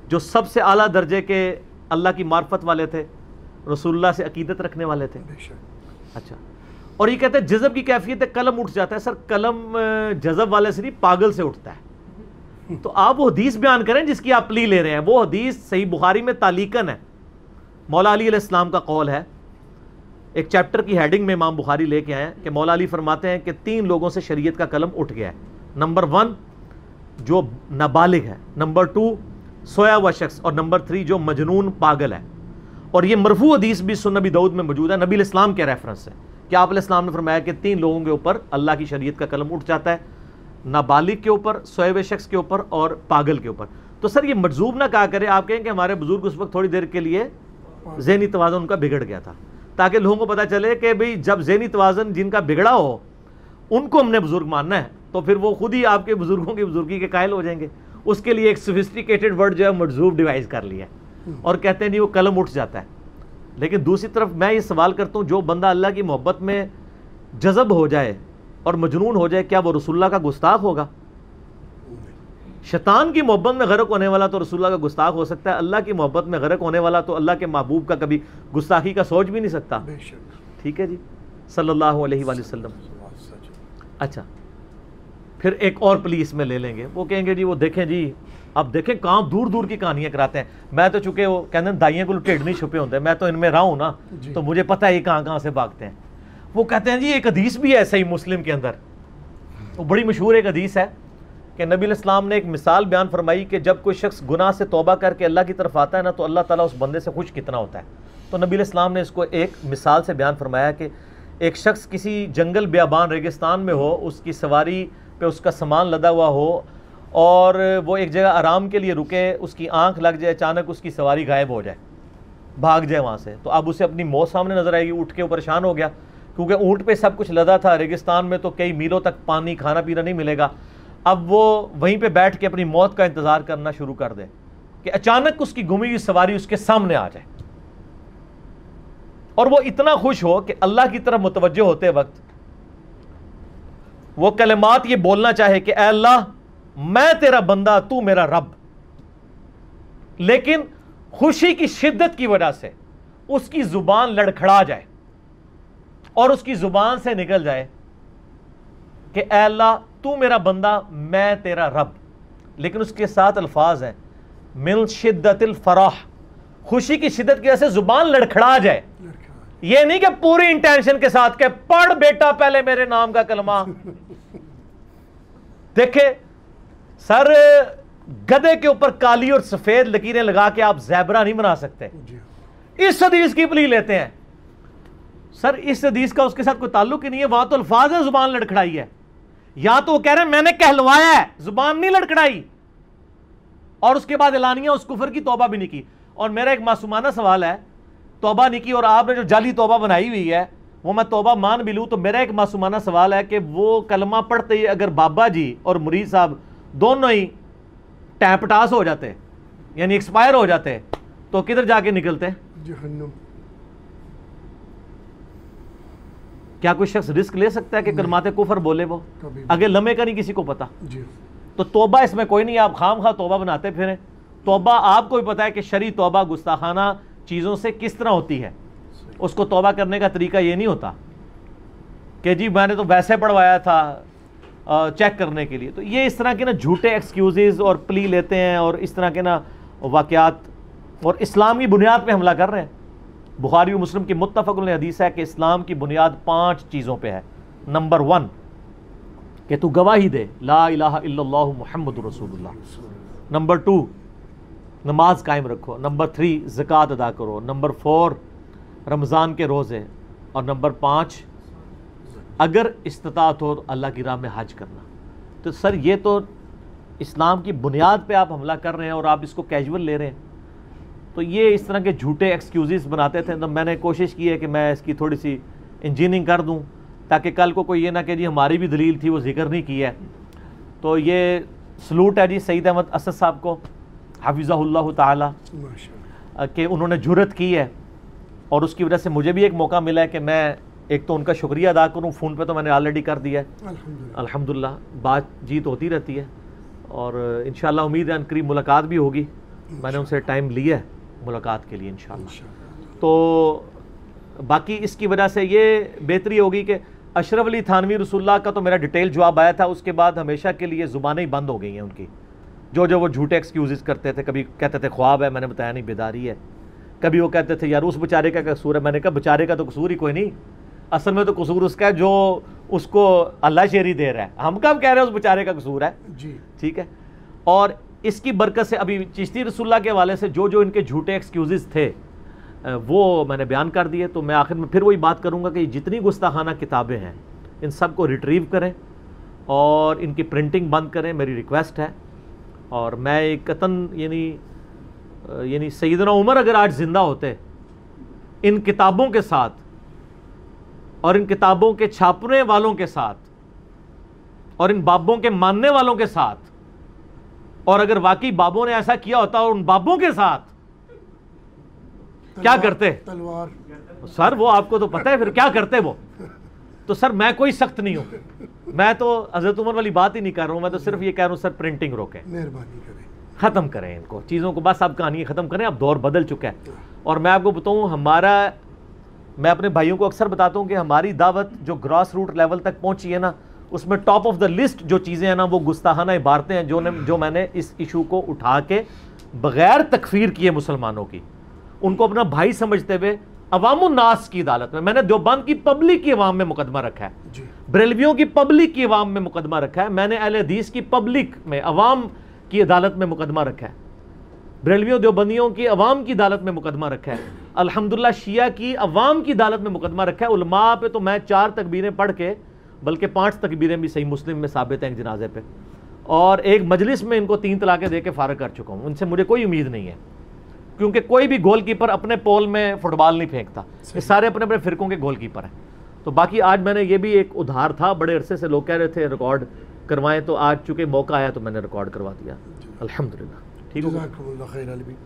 جو سب سے اعلیٰ درجے کے اللہ کی معرفت والے تھے, رسول اللہ سے عقیدت رکھنے والے تھے. اچھا, اور یہ کہتے ہیں جذب کی کیفیت ہے, قلم اٹھ جاتا ہے. سر قلم جذب والے سے نہیں, پاگل سے اٹھتا ہے. تو آپ وہ حدیث بیان کریں جس کی آپ پلی لے رہے ہیں. وہ حدیث صحیح بخاری میں تعلیقاً ہے, مولا علی علیہ السلام کا قول ہے. ایک چیپٹر کی ہیڈنگ میں امام بخاری لے کے آئے ہیں کہ مولا علی فرماتے ہیں کہ 3 لوگوں سے شریعت کا قلم اٹھ گیا ہے. نمبر 1 جو نابالغ ہے, نمبر 2 سویا ہوا شخص, اور نمبر 3 جو مجنون پاگل ہے. اور یہ مرفوع حدیث بھی سنن نبی داؤد میں موجود ہے, نبی علیہ السلام کے ریفرنس سے, کہ آپ علیہ السلام نے فرمایا کہ 3 لوگوں کے اوپر اللہ کی شریعت کا قلم اٹھ جاتا ہے, نابالغ کے اوپر, سوئے ہوئے شخص کے اوپر, اور پاگل کے اوپر. تو سر یہ مجذوب نہ کہا کرے, آپ کہیں کہ ہمارے بزرگ اس وقت تھوڑی دیر کے لیے ذہنی توازن ان کا بگڑ گیا تھا, تاکہ لوگوں کو پتہ چلے کہ بھئی جب ذہنی توازن جن کا بگڑا ہو ان کو ہم نے بزرگ ماننا ہے, تو پھر وہ خود ہی آپ کے بزرگوں کی بزرگی کے قائل ہو جائیں گے. اس کے لیے ایک سوفسٹیکیٹڈ ورڈ جو ہے مجذوب ڈیوائز کر لیا ہے, اور کہتے ہیں نہیں وہ قلم اٹھ جاتا ہے. لیکن دوسری طرف میں یہ سوال کرتا ہوں, جو بندہ اللہ کی محبت میں جذب ہو جائے اور مجنون ہو جائے, کیا وہ رسول اللہ کا گستاخ ہوگا؟ شیطان کی محبت میں غرق ہونے والا تو رسول اللہ کا گستاخ ہو سکتا ہے, اللہ کی محبت میں غرق ہونے والا تو اللہ کے محبوب کا کبھی گستاخی کا سوچ بھی نہیں سکتا. ٹھیک ہے جی, صلی اللہ علیہ وآلہ وسلم. اچھا, پھر ایک اور پولیس میں لے لیں گے, وہ کہیں گے جی وہ دیکھیں جی, اب دیکھیں کہاں دور دور کی کہانیاں کراتے ہیں. میں تو چونکہ وہ کہتے ہیں دائیاں کو ٹھیڈ نہیں چھپے ہوتے, میں تو ان میں رہا ہوں نا, تو مجھے پتہ ہے یہ کہاں کہاں سے بھاگتے ہیں. وہ کہتے ہیں جی ایک حدیث بھی ہے صحیح مسلم کے اندر, وہ بڑی مشہور ایک حدیث ہے کہ نبی علیہ السلام نے ایک مثال بیان فرمائی کہ جب کوئی شخص گناہ سے توبہ کر کے اللہ کی طرف آتا ہے نا, تو اللہ تعالیٰ اس بندے سے خوش کتنا ہوتا ہے. تو نبی علیہ السلام نے اس کو ایک مثال سے بیان فرمایا کہ ایک شخص کسی جنگل بیابان ریگستان میں ہو, اس کی سواری پہ اس کا سامان لدا ہوا ہو, اور وہ ایک جگہ آرام کے لیے رکے, اس کی آنکھ لگ جائے, اچانک اس کی سواری غائب ہو جائے, بھاگ جائے وہاں سے. تو اب اسے اپنی موت سامنے نظر آئے گی, اٹھ کے وہ پریشان ہو گیا, کیونکہ اونٹ پہ سب کچھ لدا تھا, ریگستان میں تو کئی میلوں تک پانی کھانا پینا نہیں ملے گا. اب وہ وہیں پہ بیٹھ کے اپنی موت کا انتظار کرنا شروع کر دے کہ اچانک اس کی گمی ہوئی سواری اس کے سامنے آ جائے, اور وہ اتنا خوش ہو کہ اللہ کی طرف متوجہ ہوتے وقت وہ کلمات یہ بولنا چاہے کہ اے اللہ میں تیرا بندہ, تو میرا رب. لیکن خوشی کی شدت کی وجہ سے اس کی زبان لڑکھڑا جائے اور اس کی زبان سے نکل جائے کہ اے اللہ تو میرا بندہ, میں تیرا رب. لیکن اس کے ساتھ الفاظ ہیں من شدت الفرح, خوشی کی شدت کی وجہ سے زبان لڑکھڑا جائے. یہ نہیں کہ پوری انٹینشن کے ساتھ کہ پڑھ بیٹا پہلے میرے نام کا کلمہ. دیکھیں سر, گدے کے اوپر کالی اور سفید لکیریں لگا کے آپ زیبرا نہیں بنا سکتے. اس حدیث کی پلی لیتے ہیں سر, اس حدیث کا اس کے ساتھ کوئی تعلق ہی نہیں ہے. وہاں تو الفاظ ہے زبان لڑکھڑائی ہے, یا تو وہ کہہ رہے ہیں میں نے کہلوایا ہے, زبان نہیں لڑکھڑائی, اور اس کے بعد اعلانیہ اس کفر کی توبہ بھی نہیں کی. اور میرا ایک معصومانہ سوال ہے, توبہ نہیں کی اور آپ نے جو جعلی توبہ بنائی ہوئی ہے وہ میں توبہ مان بھی لوں, تو میرا ایک معصومانہ سوال ہے کہ وہ کلمہ پڑھتے ہی اگر بابا جی اور مرید صاحب دونوں ہی ٹیپٹاس ہو جاتے, یعنی ایکسپائر ہو جاتے, تو کدھر جا کے نکلتے؟ جہنم. کیا کوئی شخص رسک لے سکتا ہے کہ کلمات کفر بولے وہ اگے لمحے کا نہیں کسی کو پتا؟ تو توبہ اس میں کوئی نہیں, آپ خام خواہ توبہ بناتے پھریں. توبہ آپ کو بھی پتا ہے کہ شرعی توبہ گستاخانہ چیزوں سے کس طرح ہوتی ہے. اس کو توبہ کرنے کا طریقہ یہ نہیں ہوتا کہ جی میں نے تو ویسے پڑھوایا تھا چیک کرنے کے لیے. تو یہ اس طرح کے نا جھوٹے ایکسکیوزز اور پلی لیتے ہیں, اور اس طرح کے نا واقعات, اور اسلام کی بنیاد پہ حملہ کر رہے ہیں. بخاری و مسلم کی متفق علیہ حدیث ہے کہ اسلام کی بنیاد 5 چیزوں پہ ہے. نمبر 1 کہ تو گواہی دے لا الہ الا اللہ محمد رسول اللہ. نمبر 2 نماز قائم رکھو. نمبر 3 زکوٰۃ ادا کرو. نمبر 4 رمضان کے روزے. اور نمبر 5 اگر استطاعت ہو اللہ کی راہ میں حج کرنا. تو سر یہ تو اسلام کی بنیاد پہ آپ حملہ کر رہے ہیں اور آپ اس کو کیجول لے رہے ہیں. تو یہ اس طرح کے جھوٹے ایکسکیوزز بناتے تھے. تو میں نے کوشش کی ہے کہ میں اس کی تھوڑی سی انجینئرنگ کر دوں تاکہ کل کو کوئی یہ نہ کہ جی ہماری بھی دلیل تھی وہ ذکر نہیں کی ہے. تو یہ سلوٹ ہے جی سعید احمد اسد صاحب کو حفظہ اللہ تعالی کہ انہوں نے جرأت کی ہے, اور اس کی وجہ سے مجھے بھی ایک موقع ملا ہے کہ میں ایک تو ان کا شکریہ ادا کروں، فون پہ تو میں نے آلریڈی کر دیا ہے، الحمدللہ بات چیت ہوتی رہتی ہے، اور انشاءاللہ امید ہے ان قریب ملاقات بھی ہوگی، میں نے ان سے ٹائم لیا ہے ملاقات کے لیے انشاءاللہ۔ تو باقی اس کی وجہ سے یہ بہتری ہوگی کہ اشرف علی تھانوی رسول اللہ کا تو میرا ڈیٹیل جواب آیا تھا، اس کے بعد ہمیشہ کے لیے زبانیں ہی بند ہو گئی ہیں ان کی، جو وہ جھوٹے ایکسکیوزز کرتے تھے، کبھی کہتے تھے خواب ہے، میں نے بتایا نہیں بیداری ہے، کبھی وہ کہتے تھے یار اس بیچارے کا قصور ہے، میں نے کہا بیچارے کا تو قصور ہی کوئی نہیں، اصل میں تو قصور اس کا ہے جو اس کو اللہ شیری دے رہا ہے، ہم کب کہہ رہے ہیں اس بیچارے کا قصور ہے جی ٹھیک ہے۔ اور اس کی برکت سے ابھی چشتی رسول اللہ کے حوالے سے جو ان کے جھوٹے ایکسکیوزز تھے وہ میں نے بیان کر دیے، تو میں آخر میں پھر وہی بات کروں گا کہ جتنی گستاخانہ کتابیں ہیں ان سب کو ریٹریو کریں اور ان کی پرنٹنگ بند کریں، میری ریکویسٹ ہے۔ اور میں ایک قطن یعنی سیدنا عمر اگر آج زندہ ہوتے ان کتابوں کے ساتھ اور ان کتابوں کے چھاپنے والوں کے ساتھ اور ان بابوں کے ماننے والوں کے ساتھ، اور اگر واقعی بابوں نے ایسا کیا ہوتا اور ان بابوں کے ساتھ کیا کرتے تلوار سر، وہ آپ کو تو پتہ ہے پھر کیا کرتے وہ، تو سر میں کوئی سخت نہیں ہوں، میں تو حضرت عمر والی بات ہی نہیں کر رہا ہوں، میں تو صرف یہ کہہ رہا ہوں سر پرنٹنگ روکیں، مہربانی کریں، ختم کریں ان کو چیزوں کو، بس اب کہانی ختم کریں، اب دور بدل چکا ہے۔ اور میں آپ کو بتاؤں میں اپنے بھائیوں کو اکثر بتاتا ہوں کہ ہماری دعوت جو گراس روٹ لیول تک پہنچی ہے نا، اس میں ٹاپ آف دا لسٹ جو چیزیں ہیں نا وہ گستاخانہ عبارتیں ہیں جو میں نے اس ایشو کو اٹھا کے بغیر تکفیر کیے مسلمانوں کی، ان کو اپنا بھائی سمجھتے ہوئے عوام الناس کی عدالت میں نے دیوبند کی پبلک کی عوام میں مقدمہ رکھا ہے، بریلویوں کی پبلک کی عوام میں مقدمہ رکھا ہے، میں نے اہل حدیث کی پبلک میں عوام کی عدالت میں مقدمہ رکھا ہے، بریلویوں دیوبندیوں کی عوام کی عدالت میں مقدمہ رکھا ہے، الحمدللہ شیعہ کی عوام کی عدالت میں مقدمہ رکھا ہے، علماء پہ تو میں 4 تکبیریں پڑھ کے، بلکہ 5 تکبیریں بھی صحیح مسلم میں ثابت ہیں ایک جنازے پہ، اور ایک مجلس میں ان کو 3 طلاقیں دے کے فارغ کر چکا ہوں، ان سے مجھے کوئی امید نہیں ہے، کیونکہ کوئی بھی گول کیپر اپنے پول میں فٹ بال نہیں پھینکتا، یہ سارے اپنے اپنے فرقوں کے گول کیپر ہیں۔ تو باقی آج میں نے یہ بھی ایک ادھار تھا، بڑے عرصے سے لوگ کہہ رہے تھے ریکارڈ کروائیں، تو آج چونکہ موقع آیا تو میں نے ریکارڈ کروا دیا، الحمدللہ ٹھیک ہو گیا۔ جزاکم اللہ خیر علی بھائی۔